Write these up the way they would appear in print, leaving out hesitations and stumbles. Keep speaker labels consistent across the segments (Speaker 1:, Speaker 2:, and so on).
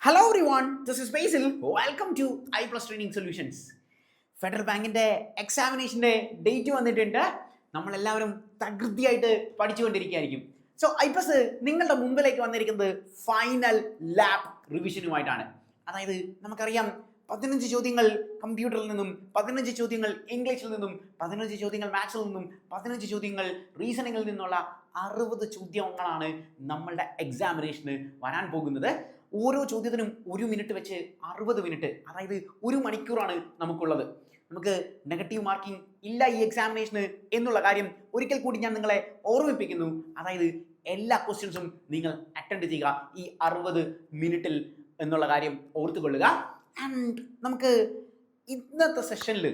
Speaker 1: Hello everyone, this is Basil. Welcome to I plus training solutions. Federal ബാങ്കിന്റെ എക്സാമിനേഷന്റെ date വന്നിട്ടുണ്ട്. നമ്മളെല്ലാവരും തകൃതിയായിട്ട് പഠിച്ചുകൊണ്ടിരിക്കുകയായിരിക്കും. സോ ഐ പ്ലസ് നിങ്ങളുടെ മുമ്പിലേക്ക് വന്നിരിക്കുന്നത് ഫൈനൽ ലാബ് റിവിഷനുമായിട്ടാണ്. അതായത് നമുക്കറിയാം 15 ചോദ്യങ്ങൾ കമ്പ്യൂട്ടറിൽ നിന്നും, 15 ചോദ്യങ്ങൾ ഇംഗ്ലീഷിൽ നിന്നും, 15 ചോദ്യങ്ങൾ മാത്സിൽ നിന്നും, 15 ചോദ്യങ്ങൾ റീസണിങ്ങിൽ നിന്നുള്ള 60 ചോദ്യങ്ങളാണ് നമ്മളുടെ എക്സാമിനേഷന് വരാൻ പോകുന്നത്. ഓരോ ചോദ്യത്തിനും 1 മിനിറ്റ് വെച്ച് 60 മിനിറ്റ്, അതായത് 1 മണിക്കൂറാണ് നമുക്കുള്ളത്. നമുക്ക് നെഗറ്റീവ് മാർക്കിംഗ് ഇല്ല ഈ എക്സാമിനേഷന് എന്നുള്ള കാര്യം ഒരിക്കൽ കൂടി ഞാൻ നിങ്ങളെ ഓർമ്മിപ്പിക്കുന്നു. അതായത് എല്ലാ ക്വസ്റ്റ്യൻസും നിങ്ങൾ അറ്റൻഡ് ചെയ്യുക ഈ 60 മിനിറ്റിൽ എന്നുള്ള കാര്യം ഓർത്തുകൊള്ളുക. ആൻഡ് നമുക്ക് ഇന്നത്തെ സെഷനിൽ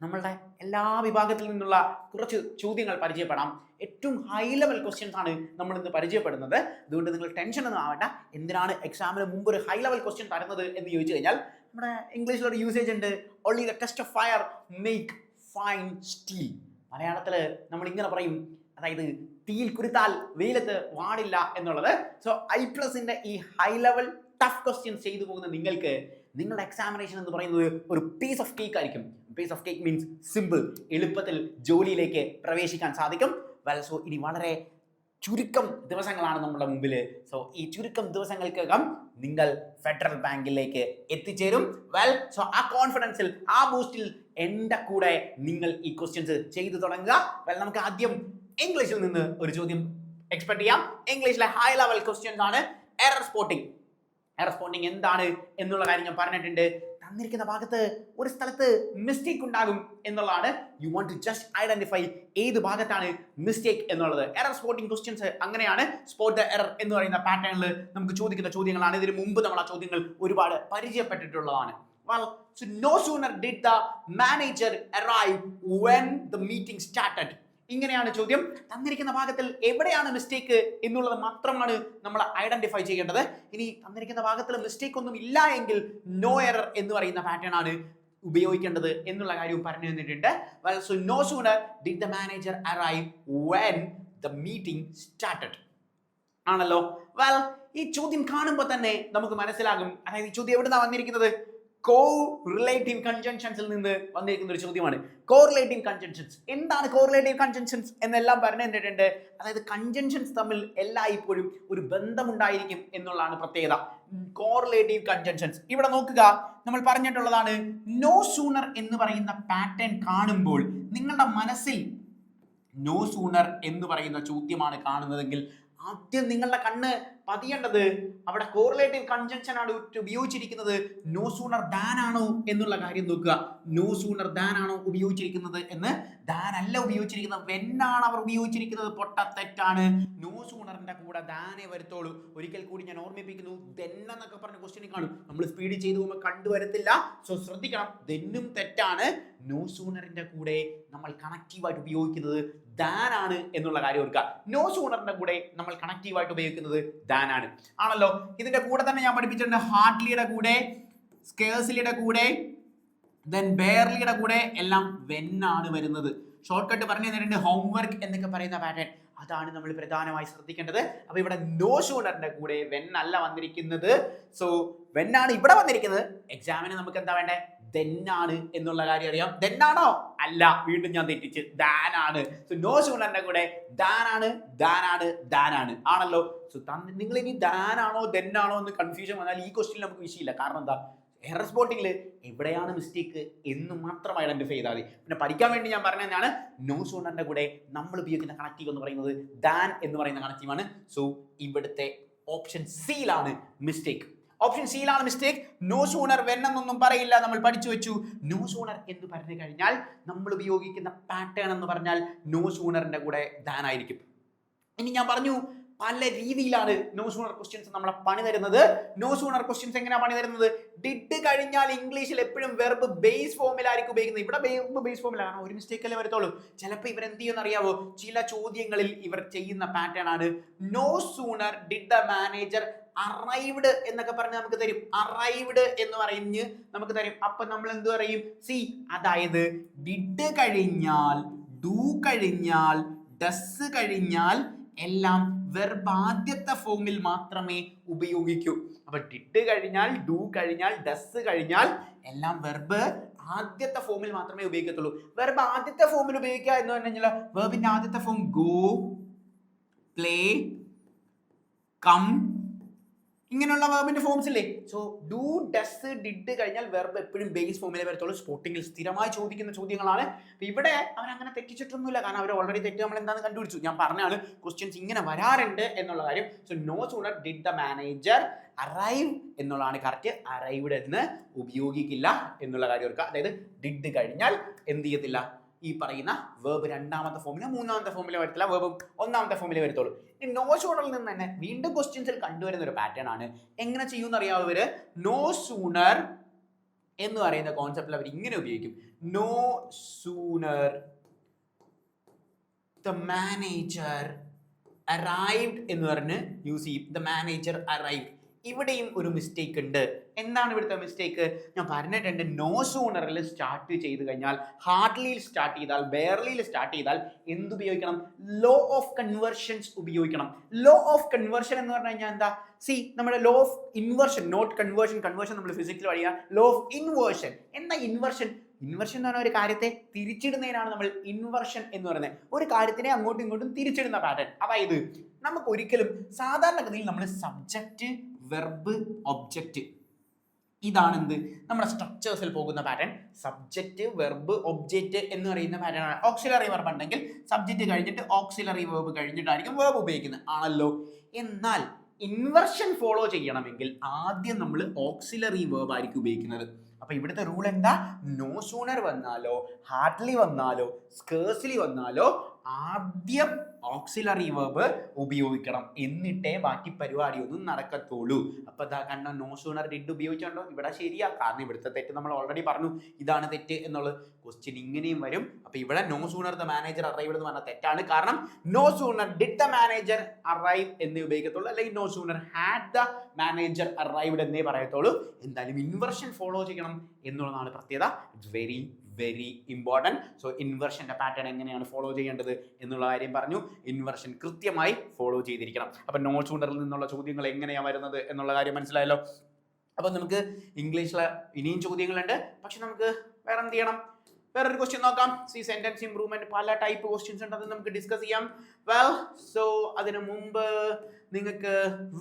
Speaker 1: നമ്മളുടെ എല്ലാ വിഭാഗത്തിൽ നിന്നുള്ള കുറച്ച് ചോദ്യങ്ങൾ പരിചയപ്പെടാം. ഏറ്റവും ഹൈ ലെവൽ ക്വസ്റ്റ്യൻസ് ആണ് നമ്മൾ ഇന്ന് പരിചയപ്പെടുന്നത്. അതുകൊണ്ട് നിങ്ങൾ ടെൻഷൻ ഒന്നും ആവണ്ട. എന്തിനാണ് എക്സാമിന് മുമ്പ് ഒരു ഹൈ ലെവൽ ക്വസ്റ്റ്യൻ തരുന്നത് എന്ന് ചോദിച്ചു കഴിഞ്ഞാൽ, നമ്മുടെ ഇംഗ്ലീഷിലൊരു യൂസേജ് ഉണ്ട്, only the test of fire make fine steel. മലയാളത്തിൽ നമ്മൾ ഇങ്ങനെ പറയും, അതായത് തീയിൽ കുരുത്താൽ വെയിലത്ത് വാടില്ല എന്നുള്ളത്. സോ ഐ പ്ലസിന്റെ ഈ ഹൈ ലെവൽ ടഫ് ക്വസ്റ്റ്യൻസ് ചെയ്തു പോകുന്ന നിങ്ങൾക്ക് നിങ്ങളുടെ എക്സാമിനേഷൻ എന്ന് പറയുന്നത് ഒരു പീസ് ഓഫ് കേക്ക് ആയിരിക്കും. Piece of cake means simple, എളുപ്പത്തിൽ ജോലിയിലേക്ക് പ്രവേശിക്കാൻ സാധിക്കും. സോ ഇനി വളരെ ചുരുക്കം ദിവസങ്ങളാണ് നമ്മുടെ മുമ്പിൽ. സോ ഈ ചുരുക്കം ദിവസങ്ങൾക്കകം നിങ്ങൾ ഫെഡറൽ ബാങ്കിലേക്ക് എത്തിച്ചേരും. സോ ആ കോൺഫിഡൻസിൽ, ആ ബൂസ്റ്റിൽ എൻ്റെ കൂടെ നിങ്ങൾ ഈ ക്വസ്റ്റ്യൻസ് ചെയ്തു തുടങ്ങുക. നമുക്ക് ആദ്യം ഇംഗ്ലീഷിൽ നിന്ന് ഒരു ചോദ്യം എക്സ്പെക്ട് ചെയ്യാം. ഇംഗ്ലീഷിലെ ഹൈ ലെവൽ ക്വസ്റ്റ്യൻസ് ആണ്. Error spotting. എറർ സ്പോട്ടിംഗ് എന്താണ് എന്നുള്ള കാര്യം ഞാൻ പറഞ്ഞിട്ടുണ്ട്. തന്നിരിക്കുന്ന ഭാഗത്ത് ഒരു സ്ഥലത്ത് മിസ്റ്റേക്ക് ഉണ്ടാകും എന്നുള്ളതാണ്. You want to just identify ഏത് ഭാഗത്താണ് മിസ്റ്റേക്ക് എന്നുള്ളത്. എറർ സ്പോട്ടിംഗ് ക്വസ്റ്റ്യൻസ് അങ്ങനെയാണ്. സ്പോട്ട് ദ എറർ എന്ന് പറയുന്ന പാറ്റേണിൽ നമുക്ക് ചോദിക്കുന്ന ചോദ്യങ്ങളാണ്. ഇതിന് മുമ്പ് നമ്മൾ ആ ചോദ്യങ്ങൾ ഒരുപാട് പരിചയപ്പെട്ടിട്ടുള്ളതാണ്. Well, so no sooner did the manager arrive when the meeting started. ഇങ്ങനെയാണ് ചോദ്യം. തന്നിരിക്കുന്ന ഭാഗത്തിൽ എവിടെയാണ് മിസ്റ്റേക്ക് എന്നുള്ളത് മാത്രമാണ് നമ്മൾ ഐഡന്റിഫൈ ചെയ്യേണ്ടത്. ഇനി തന്നിരിക്കുന്ന ഭാഗത്തിൽ മിസ്റ്റേക്ക് ഒന്നും ഇല്ല എങ്കിൽ നോ എറർ എന്ന് പറയുന്ന പാറ്റേൺ ആണ് ഉപയോഗിക്കേണ്ടത് എന്നുള്ള കാര്യവും പറഞ്ഞു തന്നിട്ടുണ്ട്. Well, so no sooner did the manager arrive when the meeting started. ആണല്ലോ. ഈ ചോദ്യം കാണുമ്പോൾ തന്നെ നമുക്ക് മനസ്സിലാകും, അതായത് ഈ ചോദ്യം എവിടുന്നാണ് വന്നിരിക്കുന്നത്? കോറിലേറ്റീവ് കൺജങ്ഷൻസിൽ നിന്ന് വന്നിരിക്കുന്ന ഒരു ചോദ്യമാണ്. കോറിലേറ്റീവ് കൺജങ്ഷൻസ് എന്താണ്? കോറിലേറ്റീവ് കൺജങ്ഷൻസ് എന്നെല്ലാം പറഞ്ഞു തന്നിട്ടുണ്ട്. അതായത് കൺജങ്ഷൻസ് തമ്മിൽ എല്ലായ്പ്പോഴും ഒരു ബന്ധമുണ്ടായിരിക്കും എന്നുള്ളതാണ് പ്രത്യേകത. കോറിലേറ്റീവ് കൺജങ്ഷൻസ് ഇവിടെ നോക്കുക, നമ്മൾ പറഞ്ഞിട്ടുള്ളതാണ്. നോ സൂണർ എന്ന് പറയുന്ന പാറ്റേൺ കാണുമ്പോൾ നിങ്ങളുടെ മനസ്സിൽ നോ സൂണർ എന്ന് പറയുന്ന ചോദ്യമാണ് കാണുന്നതെങ്കിൽ ആദ്യം നിങ്ങളുടെ കണ്ണ് പതിയേണ്ടത് അവിടെ കോറിലേറ്റീവ് കൺജങ്ഷൻ ആണ് ഉപയോഗിച്ചിരിക്കുന്നത്. നോ സൂണർ ദാൻ ആണോ എന്നുള്ള കാര്യം നോക്കുക. നോ സൂണർ ദാൻ ആണോ ഉപയോഗിച്ചിരിക്കുന്നത് എന്ന്? ദാൻ അല്ല ഉപയോഗിച്ചിരിക്കുന്നത്, വെന്നാണ് അവർ ഉപയോഗിച്ചിരിക്കുന്നത്. പൊട്ട തെറ്റാണ്. നോ സൂണറിന്റെ കൂടെ ദാനേ വരുത്തോളൂ. ഒരിക്കൽ കൂടി ഞാൻ ഓർമ്മിപ്പിക്കുന്നു, ദെന്നൊക്കെ പറഞ്ഞ ക്വസ്റ്റ്യൻ കാണും, നമ്മൾ സ്പീഡ് ചെയ്തു പോകുമ്പോൾ കണ്ടുവരത്തില്ല. സോ ശ്രദ്ധിക്കണം, ദെന്നും തെറ്റാണ്. നോ സൂണറിന്റെ കൂടെ നമ്മൾ കണക്റ്റീവായിട്ട് ഉപയോഗിക്കുന്നത് ദാൻ ആണ് എന്നുള്ള കാര്യം ഓർക്കുക. നോ സൂണറിന്റെ കൂടെ നമ്മൾ കണക്റ്റീവായിട്ട് ഉപയോഗിക്കുന്നത് ദാൻ ആണ്. ആണല്ലോ. ഇതിന്റെ കൂടെ തന്നെ ഞാൻ പഠിപ്പിച്ചിട്ടുണ്ട്, ഹാർഡ്ലിയുടെ കൂടെ, സ്കേഴ്സ്ലിയുടെ കൂടെ, ദെൻ ബെയർലിയുടെ കൂടെ എല്ലാം വെൻ ആണ് വരുന്നത്. ഷോർട്ട് കട്ട് പറഞ്ഞു തന്നിട്ടുണ്ട്. ഹോംവർക്ക് എന്നൊക്കെ പറയുന്ന പാറ്റേൺ, അതാണ് നമ്മൾ പ്രധാനമായി ശ്രദ്ധിക്കേണ്ടത്. അപ്പൊ ഇവിടെ നോ സൂണറിന്റെ കൂടെ വെൻ അല്ല വന്നിരിക്കുന്നത്. സോ വെൻ ആണ് ഇവിടെ വന്നിരിക്കുന്നത്. എക്സാമിന് നമുക്ക് എന്താ വേണ്ടേ? ദെന്നാണ് എന്നുള്ള കാര്യം അറിയാം. ദെന്നാണോ? അല്ല, വീണ്ടും ഞാൻ തെറ്റിച്ച്, ദാനാണ്. സോ നോ സൂണറിന്റെ കൂടെ ദാനാണ്, ദാനാണ്, ദാനാണ്. ആണല്ലോ. സോ നിങ്ങൾ ഇനി ദാനാണോ ദെന്നാണോ എന്ന് കൺഫ്യൂഷൻ വന്നാൽ ഈ ക്വസ്റ്റ്യനിൽ നമുക്ക് വിഷയമില്ല. കാരണം എന്താ? എറർ സ്പോട്ടിങ്ങിൽ എവിടെയാണ് മിസ്റ്റേക്ക് എന്ന് മാത്രം ഐഡന്റിഫൈ ചെയ്താൽ മതി. പിന്നെ പഠിക്കാൻ വേണ്ടി ഞാൻ പറഞ്ഞതാണ്, നോ സൂണറിന്റെ കൂടെ നമ്മൾ ഉപയോഗിക്കുന്ന കണക്റ്റീവ് എന്ന് പറയുന്നത് ദാൻ എന്ന് പറയുന്ന കണക്റ്റീവാണ്. സോ ഇവിടുത്തെ ഓപ്ഷൻ സിയിലാണ് മിസ്റ്റേക്ക്. ഓപ്ഷൻ സിയിലാണ് മിസ്റ്റേക്ക്. നോ സൂണർ വെൻ എന്നൊന്നും പറയില്ല, നമ്മൾ പഠിച്ചു വെച്ചു. നോ സൂണർ എന്ന് പറഞ്ഞു കഴിഞ്ഞാൽ നമ്മൾ ഉപയോഗിക്കുന്ന പാറ്റേൺ എന്ന് പറഞ്ഞാൽ നോ സൂണറിന്റെ കൂടെ ദാൻ ആയിരിക്കും. ഇനി ഞാൻ പറഞ്ഞു, പല രീതിയിലാണ് നോ സൂണർ ക്വസ്റ്റ്യൻസ് നമ്മളെ പണി തരുന്നത്. നോ സൂണർ ക്വസ്റ്റ്യൻസ് എങ്ങനെയാണ് പണി തരുന്നത്? ഡിഡ് കഴിഞ്ഞാൽ ഇംഗ്ലീഷിൽ എപ്പോഴും വെർബ് ബേസ് ഫോമിലായിരിക്കും ഉപയോഗിക്കുന്നത്. ഇവിടെ വെർബ് ബേസ് ഫോമിലാണ്, ഒരു മിസ്റ്റേക്ക് അല്ലേ വരത്തുള്ളൂ. ചിലപ്പോൾ ഇവർ എന്ത് ചെയ്യുമെന്ന് അറിയാവോ? ചില ചോദ്യങ്ങളിൽ ഇവർ ചെയ്യുന്ന പാറ്റേൺ ആണ് no sooner did the manager arrived എന്നൊക്കെ പറഞ്ഞ് നമുക്ക് തരും. അറൈവ്ഡ് എന്ന് പറഞ്ഞ് നമുക്ക് തരും. അപ്പൊ നമ്മൾ എന്ത് പറയും? സി, അതായത് ഡിഡ് കഴിഞ്ഞാൽ, ഡു കഴിഞ്ഞാൽ, ഡസ് കഴിഞ്ഞാൽ എല്ലാം വെർബ് ആദ്യത്തെ ഫോമിൽ മാത്രമേ ഉപയോഗിക്കൂ. അപ്പൊ ഡിഡ് കഴിഞ്ഞാൽ, ഡു കഴിഞ്ഞാൽ, ഡസ് കഴിഞ്ഞാൽ എല്ലാം വെർബ് ആദ്യത്തെ ഫോമിൽ മാത്രമേ ഉപയോഗിക്കത്തുള്ളൂ. വെർബ് ആദ്യത്തെ ഫോമിൽ ഉപയോഗിക്കുക എന്ന് പറഞ്ഞു കഴിഞ്ഞാൽ വെർബിന്റെ ആദ്യത്തെ ഫോം ഗോ, പ്ലേ, കം, ഇങ്ങനെയുള്ള വെർബിന്റെ ഫോംസ് ഇല്ലേ. സോ ഡു, ഡസ്, ഡിഡ് കഴിഞ്ഞാൽ വെർബ് എപ്പോഴും ബേസ് ഫോമിലേ വരത്തുള്ളൂ. സ്പോർട്ടിങ്ങിൽ സ്ഥിരമായി ചോദിക്കുന്ന ചോദ്യങ്ങളാണ്. അപ്പൊ ഇവിടെ അവരങ്ങനെ തെറ്റിച്ചിട്ടൊന്നുമില്ല, കാരണം അവർ ഓൾറെഡി തെറ്റ് നമ്മൾ എന്താണെന്ന് കണ്ടുപിടിച്ചു. ഞാൻ പറഞ്ഞാണ് ക്വസ്റ്റ്യൻസ് ഇങ്ങനെ വരാറുണ്ട് എന്നുള്ള കാര്യം. So no sooner did the manager arrive എന്നുള്ളതാണ് കറക്റ്റ്. അറൈവ്ഡ് എന്ന് ഉപയോഗിക്കില്ല എന്നുള്ള കാര്യം ഓർക്കുക. അതായത് ഡിഡ് കഴിഞ്ഞാൽ എന്ത് ചെയ്യത്തില്ല, ഈ പറയുന്ന വേർബ് രണ്ടാമത്തെ ഫോമിലോ മൂന്നാമത്തെ ഫോമിലോ വരത്തില്ല, വേർബ് ഒന്നാമത്തെ ഫോമിലേ വരത്തുള്ളൂ. ഈ നോ സൂണറിൽ നിന്ന് തന്നെ വീണ്ടും ക്വസ്റ്റ്യൻസിൽ കണ്ടുവരുന്ന ഒരു പാറ്റേൺ ആണ്. എങ്ങനെ ചെയ്യുമെന്ന് അറിയാമോ ഇവര്? നോ സൂണർ എന്ന് പറയുന്ന കോൺസെപ്റ്റിൽ അവർ ഇങ്ങനെ ഉപയോഗിക്കും. No sooner the manager arrived എന്ന് പറഞ്ഞ് യൂസ് ചെയ്യും. The manager arrived. ഇവിടെയും ഒരു മിസ്റ്റേക്ക് ഉണ്ട്. എന്താണ് ഇവിടുത്തെ മിസ്റ്റേക്ക്? ഞാൻ പറഞ്ഞിട്ടുണ്ട്, നോ സൂണറിൽ സ്റ്റാർട്ട് ചെയ്ത് കഴിഞ്ഞാൽ, ഹാർഡ്ലിയിൽ സ്റ്റാർട്ട് ചെയ്താൽ, ബെയർലിയിൽ സ്റ്റാർട്ട് ചെയ്താൽ എന്തുപയോഗിക്കണം? ലോ ഓഫ് കൺവേർഷൻസ് ഉപയോഗിക്കണം. ലോ ഓഫ് കൺവേർഷൻ എന്ന് പറഞ്ഞു കഴിഞ്ഞാൽ എന്താ? സി, നമ്മുടെ law of inversion, not conversion. Conversion നമ്മൾ ഫിസിക്സിൽ പഠിക്കുക. Law of inversion. എന്താ ഇൻവേർഷൻ? ഇൻവേർഷൻ എന്ന് പറഞ്ഞാൽ ഒരു കാര്യത്തെ തിരിച്ചിടുന്നതിനാണ് നമ്മൾ ഇൻവേർഷൻ എന്ന് പറയുന്നത്. ഒരു കാര്യത്തിനെ അങ്ങോട്ടും ഇങ്ങോട്ടും തിരിച്ചിടുന്ന പാറ്റേൺ. അതായത് നമുക്ക് ഒരിക്കലും സാധാരണഗതിയിൽ നമ്മൾ സബ്ജക്റ്റ്, വെർബ്, ഒബ്ജക്റ്റ്, ഇതാണ് എന്ത് നമ്മുടെ സ്ട്രക്ചേഴ്സിൽ പോകുന്ന പാറ്റേൺ. സബ്ജക്റ്റ്, വെർബ്, ഒബ്ജക്റ്റ് എന്ന് പറയുന്ന പാറ്റേൺ ആണ്. ഓക്സിലറി വെർബ് ഉണ്ടെങ്കിൽ സബ്ജക്റ്റ് കഴിഞ്ഞിട്ട് ഓക്സിലറി വെർബ് കഴിഞ്ഞിട്ടായിരിക്കും വെർബ് ഉപയോഗിക്കുന്നത്, ആണല്ലോ. എന്നാൽ ഇൻവേർഷൻ ഫോളോ ചെയ്യണമെങ്കിൽ ആദ്യം നമ്മൾ ഓക്സിലറി വെർബ് ആയിരിക്കും ഉപയോഗിക്കുന്നത്. അപ്പൊ ഇവിടുത്തെ റൂൾ എന്താ? നോ സൂണർ വന്നാലോ, ഹാർഡ്ലി വന്നാലോ, സ്കേഴ്സ്ലി വന്നാലോ ആദ്യം ഓക്സിലറി വെർബ് ഉപയോഗിക്കണം, എന്നിട്ടേ ബാക്കി പരിപാടിയൊന്നും നടക്കത്തുള്ളൂ. അപ്പൊ ഇതാ കണ്ടോ, നോ സൂണർ ഡിഡ് ഉപയോഗിച്ചുണ്ടോ? ഇവിടെ ശരിയാ, കാരണം ഇവിടുത്തെ തെറ്റ് നമ്മൾ ഓൾറെഡി പറഞ്ഞു, ഇതാണ് തെറ്റ് എന്നുള്ളത്. ക്വസ്റ്റ്യൻ ഇങ്ങനെയും വരും. അപ്പൊ ഇവിടെ no sooner the manager arrived എന്ന് പറഞ്ഞാൽ തെറ്റാണ്. കാരണം no sooner did the manager arrive എന്നേ ഉപയോഗിക്കത്തുള്ളൂ, അല്ലെങ്കിൽ no sooner had the manager arrived എന്നേ പറയത്തുള്ളൂ. എന്തായാലും ഇൻവേർഷൻ ഫോളോ ചെയ്യണം എന്നുള്ളതാണ് പ്രത്യേകത. It's very very important. So ഇൻവേർഷൻ്റെ പാറ്റേൺ എങ്ങനെയാണ് ഫോളോ ചെയ്യേണ്ടത് എന്നുള്ള കാര്യം പറഞ്ഞു. ഇൻവേർഷൻ കൃത്യമായി ഫോളോ ചെയ്തിരിക്കണം. അപ്പം നോ സൂണറിൽ നിന്നുള്ള ചോദ്യങ്ങൾ എങ്ങനെയാണ് വരുന്നത് എന്നുള്ള കാര്യം മനസ്സിലായല്ലോ. അപ്പം നമുക്ക് ഇംഗ്ലീഷിലെ ഇനിയും ചോദ്യങ്ങളുണ്ട്, പക്ഷെ നമുക്ക് വേറെ എന്ത് ചെയ്യണം? വേറൊരു ക്വസ്റ്റ്യൻ നോക്കാം. സി, സെന്റൻസ് ഇംപ്രൂവ്മെന്റ്, പല ടൈപ്പ് ക്വസ്റ്റ്യൻസ് ഉണ്ട്, അത് നമുക്ക് ഡിസ്കസ് ചെയ്യാം. വെൽ, സോ അതിനു മുമ്പ് നിങ്ങൾക്ക്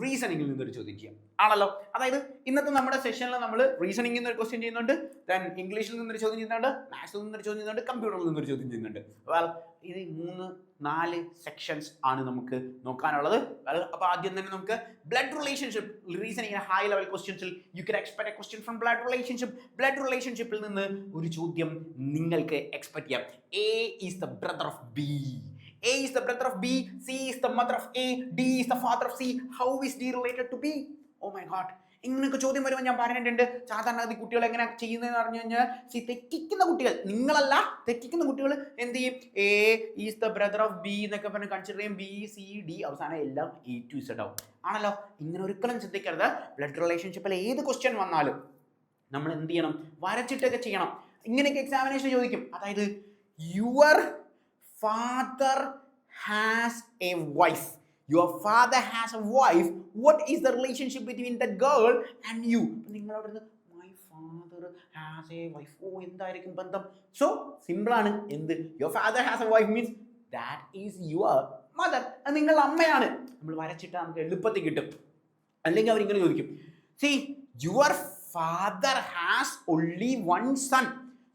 Speaker 1: റീസണിങ്ങിൽ നിന്നൊരു ചോദ്യം ചെയ്യാം, ആണല്ലോ. അതായത് ഇന്നത്തെ നമ്മുടെ സെഷനിൽ നമ്മൾ റീസണിങ്ങിൽ നിന്നൊരു ക്വസ്റ്റ്യൻ ചെയ്യുന്നുണ്ട്, ദെൻ ഇംഗ്ലീഷിൽ നിന്നൊരു ചോദ്യം ചെയ്യുന്നുണ്ട്, മാത്സിൽ നിന്നൊരു ചോദ്യം ചെയ്യുന്നുണ്ട്, കമ്പ്യൂട്ടറിൽ നിന്നൊരു ചോദ്യം ചെയ്യുന്നുണ്ട്. വെൽ, ഇത് 3-4 സെക്ഷൻസ് ആണ് നമുക്ക് നോക്കാനുള്ളത്. അപ്പോൾ ആദ്യം തന്നെ നമുക്ക് ബ്ലഡ് റിലേഷൻഷിപ്പ്, റീസണിങ്ങിന് ഹൈ ലെവൽ ക്വസ്റ്റ്യൻസിൽ you can expect a question from blood relationship. Blood റിലേഷൻഷിപ്പിൽ നിന്ന് ഒരു ചോദ്യം നിങ്ങൾക്ക് എക്സ്പെക്ട് ചെയ്യാം. A is the brother of B. A is the brother of B, C is the mother of A, D is the father of C. How is D related to B? Oh my god. ഇങ്ങനെയൊക്കെ ചോദ്യം വരുമ്പോൾ ഞാൻ പറഞ്ഞിട്ടുണ്ട്, സാധാരണ കുട്ടികൾ എങ്ങനെ ചെയ്യുന്നതെന്ന് പറഞ്ഞു കഴിഞ്ഞാൽ, തെറ്റിക്കുന്ന കുട്ടികൾ, നിങ്ങളല്ല, തെറ്റിക്കുന്ന കുട്ടികൾ എന്ത് ചെയ്യും? A is the brother of B എന്നൊക്കെ പറഞ്ഞ് കൺസിഡർ ചെയ്യും. B, C, D, അവസാനം എല്ലാം A to Z ആവും, ആണല്ലോ. ഇങ്ങനെ ഒരിക്കലും ശ്രദ്ധിക്കരുത്. ബ്ലഡ് റിലേഷൻഷിപ്പിൽ ഏത് ക്വസ്റ്റ്യൻ വന്നാലും നമ്മൾ എന്ത് ചെയ്യണം? വരച്ചിട്ടൊക്കെ ചെയ്യണം. ഇങ്ങനെയൊക്കെ എക്സാമിനേഷൻ ചോദിക്കും. അതായത് your father has a wife. Your father has a wife. What is the relationship between the girl and you? നിങ്ങളോട് my father has a wife. ഓ, എന്തായിരിക്കും ബന്ധം? സോ സിമ്പിൾ ആണ്. എന്ത്? Your father has a wife means that is your mother. അത് നിങ്ങളുടെ അമ്മയാണ്. നമ്മൾ വരച്ചിട്ട് നമുക്ക് എളുപ്പത്തിൽ കിട്ടും. അല്ലെങ്കിൽ അവർ ഇങ്ങനെ ചോദിക്കും, see, your father has only one son.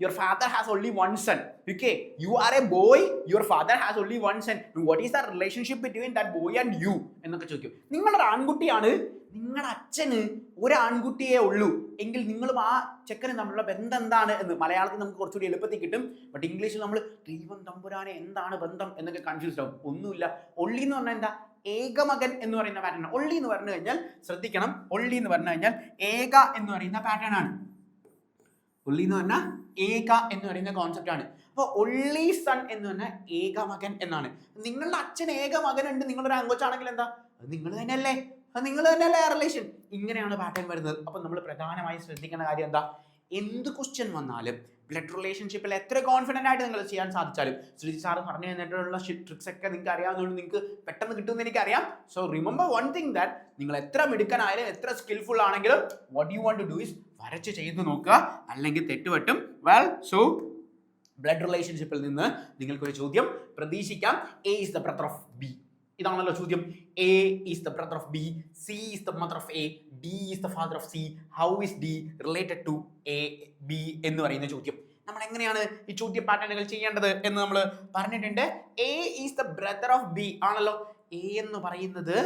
Speaker 1: Your father has only one son. Okay, you are a boy, your father has only one son. What is the relationship between that boy and you? എന്നൊക്കെ ചോദിക്കും. നിങ്ങളൊരു ആൺകുട്ടിയാണ്, നിങ്ങളുടെ അച്ഛന് ഒരു ആൺകുട്ടിയേ ഉള്ളൂ എങ്കിൽ നിങ്ങളും ആ ചെക്കന് തമ്മിലുള്ള ബന്ധം എന്താണ് എന്ന് മലയാളത്തിൽ നമുക്ക് കുറച്ചുകൂടി എളുപ്പത്തിൽ കിട്ടും. ബട്ട് ഇംഗ്ലീഷിൽ നമ്മൾ ദൈവം തമ്പുരാനെ എന്താണ് ബന്ധം എന്നൊക്കെ കൺഫ്യൂസ്ഡ് ആവും. ഒന്നുമില്ല. ഒള്ളി എന്ന് പറഞ്ഞാൽ എന്താ? ഏകമകൻ എന്ന് പറയുന്ന പാറ്റേൺ. ഒള്ളി എന്ന് പറഞ്ഞു കഴിഞ്ഞാൽ ശ്രദ്ധിക്കണം, ഒള്ളി എന്ന് പറഞ്ഞു കഴിഞ്ഞാൽ ഏക എന്ന് പറയുന്ന പാറ്റേൺ ആണ്. ഒള്ളി എന്ന് പറഞ്ഞാൽ ഏക എന്ന് പറയുന്ന കോൺസെപ്റ്റ് ആണ്. അപ്പോൾ ഒള്ളി സൺ എന്ന് പറഞ്ഞാൽ ഏക മകൻ എന്നാണ്. നിങ്ങളുടെ അച്ഛൻ ഏക മകനുണ്ട്, നിങ്ങളൊരു ആൺകൊച്ചാണെങ്കിൽ എന്താ? അത് നിങ്ങൾ തന്നെയല്ലേ, അത് നിങ്ങൾ തന്നെയല്ലേ ആ റിലേഷൻ. ഇങ്ങനെയാണ് പാറ്റേൺ വരുന്നത്. അപ്പം നമ്മൾ പ്രധാനമായി ശ്രദ്ധിക്കേണ്ട കാര്യം എന്താ? എന്ത് ക്വസ്റ്റ്യൻ വന്നാലും ബ്ലഡ് റിലേഷൻഷിപ്പിൽ എത്ര കോൺഫിഡൻ്റ് ആയിട്ട് നിങ്ങൾ ചെയ്യാൻ സാധിച്ചാലും ശ്രുതി സാർ പറഞ്ഞു തന്നിട്ടുള്ള ട്രിക്സ് ഒക്കെ നിങ്ങൾക്ക് അറിയാവുന്നതുകൊണ്ട് നിങ്ങൾക്ക് പെട്ടെന്ന് കിട്ടുമെന്ന് എനിക്കറിയാം. So remember one thing that നിങ്ങൾ എത്ര മിടുക്കനായാലും എത്ര സ്കിൽഫുൾ ആണെങ്കിലും what you want to do is വരച്ച് ചെയ്ത് നോക്കുക, അല്ലെങ്കിൽ തെറ്റുപറ്റും. വെൽ, സോ ബ്ലഡ് റിലേഷൻഷിപ്പിൽ നിന്ന് നിങ്ങൾക്കൊരു ചോദ്യം പ്രതീക്ഷിക്കാം. A is the brother of B. ഇതാണല്ലോ ചോദ്യം. A is the brother of B, C is the mother of A, D is the father of C, how is D related to A B എന്ന് പറയുന്ന ചോദ്യം. നമ്മൾ എങ്ങനെയാണ് ഈ ചോദ്യ പാറ്റേണുകൾ ചെയ്യേണ്ടത് എന്ന് നമ്മൾ പറഞ്ഞിട്ടുണ്ട്. A is the brother of B ആണല്ലോ. എ എന്ന് പറയുന്നത്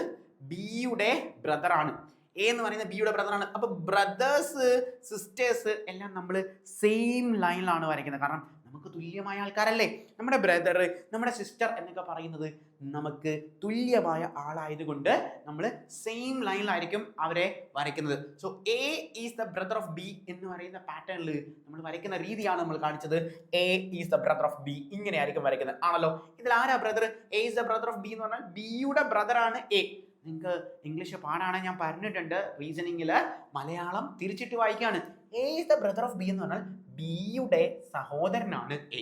Speaker 1: ബിയുടെ ബ്രദർ ആണ്. എ എന്ന് പറയുന്നത് ബിയുടെ ബ്രദർ ആണ്. അപ്പൊ ബ്രദേഴ്സ് സിസ്റ്റേഴ്സ് എല്ലാം നമ്മൾ സെയിം ലൈനിലാണ് വരയ്ക്കുന്നത്. കാരണം നമുക്ക് തുല്യമായ ആൾക്കാരല്ലേ. നമ്മുടെ ബ്രദർ, നമ്മുടെ സിസ്റ്റർ എന്നൊക്കെ പറയുന്നത് നമുക്ക് തുല്യമായ ആളായതുകൊണ്ട് നമ്മൾ സെയിം ലൈനിലായിരിക്കും അവരെ വരയ്ക്കുന്നത്. So A is the brother of B എന്ന് പറയുന്ന പാറ്റേണിൽ നമ്മൾ വരയ്ക്കുന്ന രീതിയാണ് നമ്മൾ കാണിച്ചത്. A is the brother of B ഇങ്ങനെയായിരിക്കും വരയ്ക്കുന്നത് ആണല്ലോ. ഇതിൽ ആരാ brother? A is the brother of B എന്ന് പറഞ്ഞാൽ ബിയുടെ ബ്രദറാണ് എ. നിങ്ങൾക്ക് ഇംഗ്ലീഷ് പാടാണ്, ഞാൻ പറഞ്ഞിട്ടുണ്ട്. റീസണിങ്ങിൽ മലയാളം തിരിച്ചിട്ട് വായിക്കാണ്. A is the brother of B എന്ന് പറഞ്ഞാൽ ബിയുടെ സഹോദരനാണ് എ.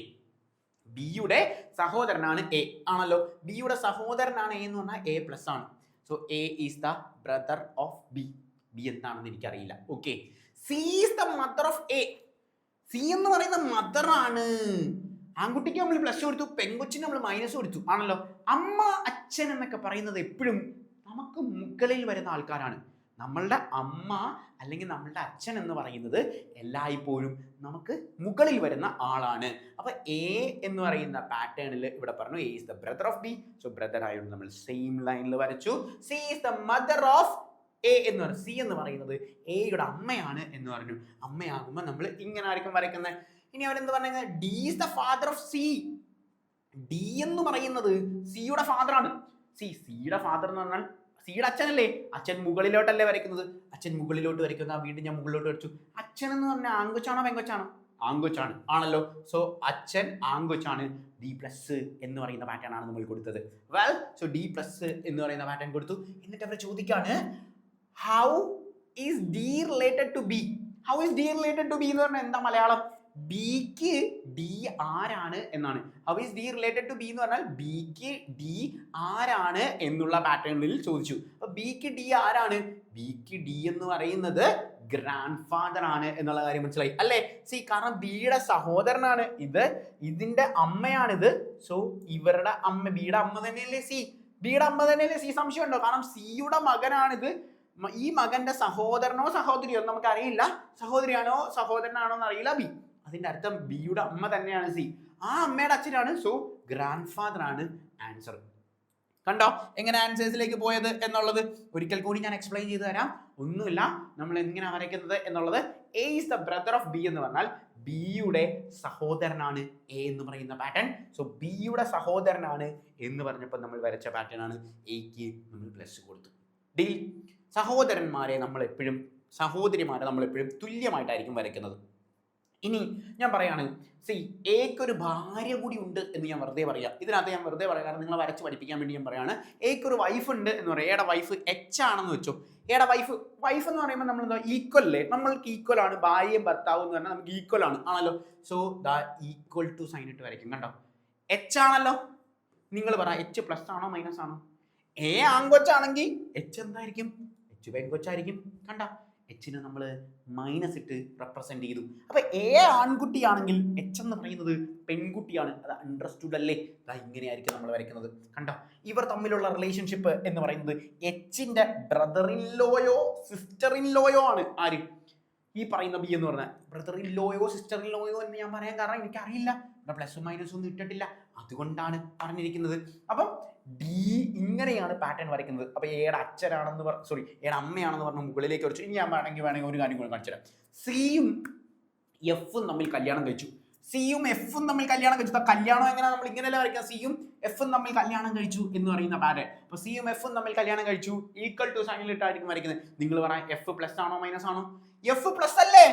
Speaker 1: ബിയുടെ സഹോദരനാണ് എ ആണല്ലോ. ബിയുടെ സഹോദരനാണ് എ എന്ന് പറഞ്ഞാൽ എ പ്ലസ് ആണ്. So A is the brother of B. B എന്താണെന്ന് എനിക്കറിയില്ല. Okay. C is the mother of A. C എന്ന് പറയുന്ന മദറാണ്. ആൺകുട്ടിക്ക് നമ്മൾ പ്ലസ് കൊടുത്തു, പെൺകൊച്ചിന് നമ്മൾ മൈനസ് കൊടുത്തു ആണല്ലോ. അമ്മ, അച്ഛൻ എന്നൊക്കെ പറയുന്നത് എപ്പോഴും നമുക്ക് മുകളിൽ വരുന്ന ആൾക്കാരാണ്. നമ്മളുടെ അമ്മ അല്ലെങ്കിൽ നമ്മളുടെ അച്ഛൻ എന്ന് പറയുന്നത് എല്ലായ്പ്പോഴും നമുക്ക് മുകളിൽ വരുന്ന ആളാണ്. അപ്പൊ എ എന്ന് പറയുന്ന പാറ്റേണിൽ ഇവിടെ പറഞ്ഞു A is the brother of B. So brother ആയതുകൊണ്ട് നമ്മൾ സെയിം ലൈനിൽ വരച്ചു. C is the mother of A എന്ന് പറഞ്ഞു. സി എന്ന് പറയുന്നത് എയുടെ അമ്മയാണ് എന്ന് പറഞ്ഞു. അമ്മയാകുമ്പോൾ നമ്മൾ ഇങ്ങനെ ആയിരിക്കും വരയ്ക്കുന്നത്. ഇനി അവരെന്ത് പറഞ്ഞത്? D is the father of C. D എന്ന് പറയുന്നത് സിയുടെ ഫാദർ ആണ്. സിയുടെ ഫാദർ എന്ന് പറഞ്ഞാൽ സിയുടെ അച്ഛനല്ലേ. അച്ഛൻ മുകളിലോട്ടല്ലേ വരയ്ക്കുന്നത്. അച്ഛൻ മുകളിലോട്ട് വരയ്ക്കുന്ന വീണ്ടും ഞാൻ മുകളിലോട്ട് വരച്ചു. അച്ഛൻ എന്ന് പറഞ്ഞാൽ ആൺകൊച്ചാണോ പെൺകൊച്ചാണോ? ആൺകൊച്ചാണ് ആണല്ലോ. സോ അച്ഛൻ ആൺകൊച്ചാണ്. ഡി പ്ലസ് എന്ന് പറയുന്ന പാറ്റേൺ ആണ് നമ്മൾ കൊടുത്തത്. വെൽ, സോ ഡി പ്ലസ് എന്ന് പറയുന്ന പാറ്റേൺ കൊടുത്തു. എന്നിട്ട് അവർ ചോദിക്കാണ് how is D related to B. How is D related to B എന്ന് പറഞ്ഞാൽ എന്താ മലയാളം? ബിക്ക് ഡി ആരാണ് എന്നാണ്. How is D related to B എന്ന് പറഞ്ഞാൽ ബിക്ക് ഡി ആരാണ് എന്നുള്ള പാറ്റേണിൽ ചോദിച്ചു. അപ്പൊ ബിക്ക് ഡി ആരാണ്? ബിക്ക് ഡി എന്ന് പറയുന്നത് ഗ്രാൻഡ് ഫാദർ ആണ് എന്നുള്ള കാര്യം മനസ്സിലായി അല്ലേ? കാരണം ബിയുടെ സഹോദരനാണ് ഇത്, ഇതിന്റെ അമ്മയാണിത്. സോ ഇവരുടെ അമ്മ, ബിയുടെ അമ്മ തന്നെയല്ലേ സി? ബിയുടെ അമ്മ തന്നെയല്ലേ സി? സംശയം ഉണ്ടോ? കാരണം സിയുടെ മകനാണിത്. ഈ മകന്റെ സഹോദരനോ സഹോദരിയോ നമുക്ക് അറിയില്ല. സഹോദരിയാണോ സഹോദരനാണോ എന്ന് അറിയില്ല ബി. അതിന്റെ അർത്ഥം ബിയുടെ അമ്മ തന്നെയാണ് സി. ആ അമ്മയുടെ അച്ഛനാണ്. സോ ഗ്രാൻഡ് ഫാദർ ആണ് ആൻസർ. കണ്ടോ എങ്ങനെ ആൻസേഴ്സിലേക്ക് പോയത് എന്നുള്ളത്? ഒരിക്കൽ കൂടി ഞാൻ എക്സ്പ്ലെയിൻ ചെയ്തു തരാം. ഒന്നുമില്ല, നമ്മൾ എങ്ങനെയാണ് വരയ്ക്കുന്നത് എന്നുള്ളത്. A is the brother of B എന്ന് പറഞ്ഞാൽ ബിയുടെ സഹോദരനാണ് എ എന്ന് പറയുന്ന പാറ്റേൺ. സോ ബിയുടെ സഹോദരനാണ് എന്ന് പറഞ്ഞപ്പോൾ നമ്മൾ വരച്ച പാറ്റേൺ ആണ്. എക്ക് നമ്മൾ പ്ലസ് കൊടുത്തു. ഡീൽ. സഹോദരന്മാരെ നമ്മൾ എപ്പോഴും, സഹോദരിമാരെ നമ്മൾ എപ്പോഴും തുല്യമായിട്ടായിരിക്കും വരയ്ക്കുന്നത്. ഇനി ഞാൻ പറയാണ്, എക്കൊരു ഭാര്യ കൂടി ഉണ്ട് എന്ന് ഞാൻ വെറുതെ പറയാം. ഇതിനകത്ത് ഞാൻ വെറുതെ പറയാം, കാരണം നിങ്ങളെ വരച്ച് പഠിപ്പിക്കാൻ വേണ്ടി ഞാൻ പറയാണ്. എക്കൊരു വൈഫ് ഉണ്ട് എന്ന് പറയാം. എയുടെ വൈഫ് എച്ച് ആണെന്ന് വെച്ചോ. എയുടെ വൈഫ് എന്ന് പറയുമ്പോൾ നമ്മൾ എന്താ ഈക്വൽ അല്ലേ? നമ്മൾക്ക് ഈക്വൽ ആണ്. ഭാര്യയും ഭർത്താവും എന്ന് പറഞ്ഞാൽ നമുക്ക് ഈക്വൽ ആണ് ആണല്ലോ. സോ ദാ ഈക്വൽ ടു സൈൻ ഇട്ട് വരയ്ക്കും. കണ്ടോ എച്ച് ആണല്ലോ. നിങ്ങൾ പറ എച്ച് പ്ലസ് ആണോ മൈനസ് ആണോ? എ ആൺകൊച്ചാണെങ്കിൽ എച്ച് എന്തായിരിക്കും? എച്ച് പെൺകൊച്ചായിരിക്കും. കണ്ട എച്ചിനെ നമ്മൾ മൈനസ് ഇട്ട് റെപ്രസെന്റ് ചെയ്തു. അപ്പൊ എ ആൺകുട്ടിയാണെങ്കിൽ എച്ച് എന്ന് പറയുന്നത് പെൺകുട്ടിയാണ്. അത് അണ്ടർസ്റ്റുഡ് അല്ലേ? ഇങ്ങനെയായിരിക്കും നമ്മൾ വരയ്ക്കുന്നത്. കണ്ടോ ഇവർ തമ്മിലുള്ള റിലേഷൻഷിപ്പ് എന്ന് പറയുന്നത് എച്ചിന്റെ ബ്രദർ ഇൻ ലോയോ സിസ്റ്റർ ഇൻ ലോയോ ആണ്. ആര്? ഈ പറയുന്ന ബി എന്ന് പറഞ്ഞാൽ ബ്രദർ ഇൻ ലോയോ സിസ്റ്റർ ഇൻ ലോയോ എന്ന് ഞാൻ പറയാൻ കാരണം എനിക്കറിയില്ല. ഇവിടെ പ്ലസും മൈനസും ഒന്നും ഇട്ടിട്ടില്ല, അതുകൊണ്ടാണ് പറഞ്ഞിരിക്കുന്നത്. അപ്പം ഡി ഇങ്ങനെയാണ് പാറ്റേൺ വരയ്ക്കുന്നത്. അപ്പൊ എയുടെ അച്ഛനാണെന്ന് എയുടെ അമ്മയാണെന്ന് പറഞ്ഞ മുകളിലേക്ക് വരച്ചു. ഇനി ഞാൻ വേണമെങ്കിൽ ഒരു കാര്യം കൂടെ കാണിച്ചു തരാം. സിയും എഫും തമ്മിൽ കല്യാണം കഴിച്ചു. സിയും എഫും തമ്മിൽ കല്യാണം കഴിച്ചു. കല്യാണം എങ്ങനെയാണ് നമ്മൾ ഇങ്ങനെയല്ല വരയ്ക്കുക? സിയും എഫും തമ്മിൽ കല്യാണം കഴിച്ചു എന്ന് പറയുന്ന പാറ്റേൺ. അപ്പൊ സിയും എഫും തമ്മിൽ കല്യാണം കഴിച്ചു ഈക്വൽ ടു സൈനിലിട്ടായിരിക്കും വരയ്ക്കുന്നത്. നിങ്ങൾ പറയാം എഫ് പ്ലസ് ആണോ മൈനസ് ആണോ? എഫ് പ്ലസ് അല്ലേ?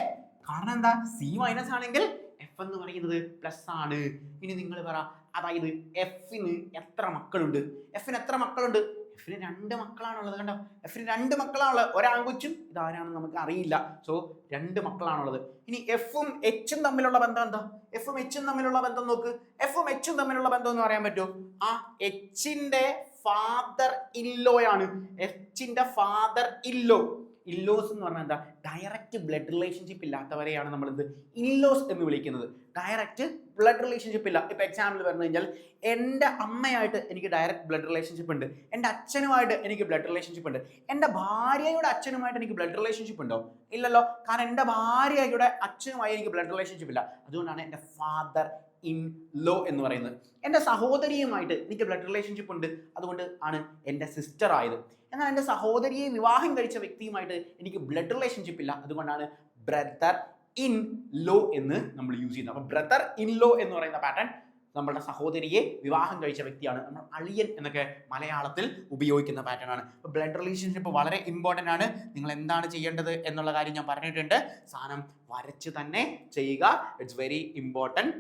Speaker 1: കാരണം എന്താ? സി മൈനസ് ആണെങ്കിൽ എഫ് എന്ന് പറയുന്നത് പ്ലസ് ആണ്. ഇനി നിങ്ങൾ പറ, അതായത് എഫിന് എത്ര മക്കളുണ്ട്? എഫിന് എത്ര മക്കളുണ്ട്? എഫിന് 2 മക്കളാണുള്ളത്. കണ്ടോ, എഫിന് 2 മക്കളാണുള്ളത്. ഒരാൺകൊച്ചും ഇതാരാണെന്ന് നമുക്ക് അറിയില്ല. സോ 2 മക്കളാണുള്ളത്. ഇനി എഫും എച്ചും തമ്മിലുള്ള ബന്ധം എന്താ? എഫും എച്ചും തമ്മിലുള്ള ബന്ധം നോക്ക്. എഫും എച്ചും തമ്മിലുള്ള ബന്ധം എന്ന് പറയാൻ പറ്റുമോ? ആ എച്ചിന്റെ ഫാദർ ഇല്ലോയാണ്. എച്ചിന്റെ ഫാദർ ഇല്ലോ. ഇല്ലോസ് എന്ന് പറഞ്ഞാൽ എന്താ? ഡയറക്റ്റ് ബ്ലഡ് റിലേഷൻഷിപ്പ് ഇല്ലാത്തവരെയാണ് നമ്മൾ എന്ത് ഇല്ലോസ് എന്ന് വിളിക്കുന്നത്. ഡയറക്റ്റ് ബ്ലഡ് റിലേഷൻഷിപ്പ് ഇല്ല. ഇപ്പൊ എക്സാമ്പിൾ പറഞ്ഞു കഴിഞ്ഞാൽ എൻ്റെ അമ്മയായിട്ട് എനിക്ക് ഡയറക്റ്റ് ബ്ലഡ് റിലേഷൻഷിപ്പ് ഉണ്ട്, എൻ്റെ അച്ഛനുമായിട്ട് എനിക്ക് ബ്ലഡ് റിലേഷൻഷിപ്പ് ഉണ്ട്. എൻ്റെ ഭാര്യയുടെ അച്ഛനുമായിട്ട് എനിക്ക് ബ്ലഡ് റിലേഷൻഷിപ്പ് ഉണ്ടോ? ഇല്ലല്ലോ. കാരണം എൻ്റെ ഭാര്യയുടെ അച്ഛനുമായി എനിക്ക് ബ്ലഡ് റിലേഷൻഷിപ്പ് ഇല്ല. അതുകൊണ്ടാണ് എൻ്റെ ഫാദർ ഇൻ ലോ എന്ന് പറയുന്നത്. എൻ്റെ സഹോദരിയുമായിട്ട് എനിക്ക് ബ്ലഡ് റിലേഷൻഷിപ്പ് ഉണ്ട്, അതുകൊണ്ട് ആണ് എൻ്റെ സിസ്റ്റർ ആയത്. എന്നാൽ എൻ്റെ സഹോദരിയെ വിവാഹം കഴിച്ച വ്യക്തിയുമായിട്ട് എനിക്ക് ബ്ലഡ് റിലേഷൻഷിപ്പ് ഇല്ല, അതുകൊണ്ടാണ് ബ്രദർ ഇൻ ലോ എന്ന് നമ്മൾ യൂസ് ചെയ്യുന്നത്. അപ്പം ബ്രദർ ഇൻ ലോ എന്ന് പറയുന്ന പാറ്റേൺ നമ്മളുടെ സഹോദരിയെ വിവാഹം കഴിച്ച വ്യക്തിയാണ്. നമ്മൾ അളിയൻ എന്നൊക്കെ മലയാളത്തിൽ ഉപയോഗിക്കുന്ന പാറ്റേൺ ആണ്. അപ്പോൾ ബ്ലഡ് റിലേഷൻഷിപ്പ് വളരെ ഇമ്പോർട്ടൻ്റ് ആണ്. നിങ്ങൾ എന്താണ് ചെയ്യേണ്ടത് എന്നുള്ള കാര്യം ഞാൻ പറഞ്ഞിട്ടുണ്ട്. സാധനം വരച്ച് തന്നെ ചെയ്യുക. It's very important.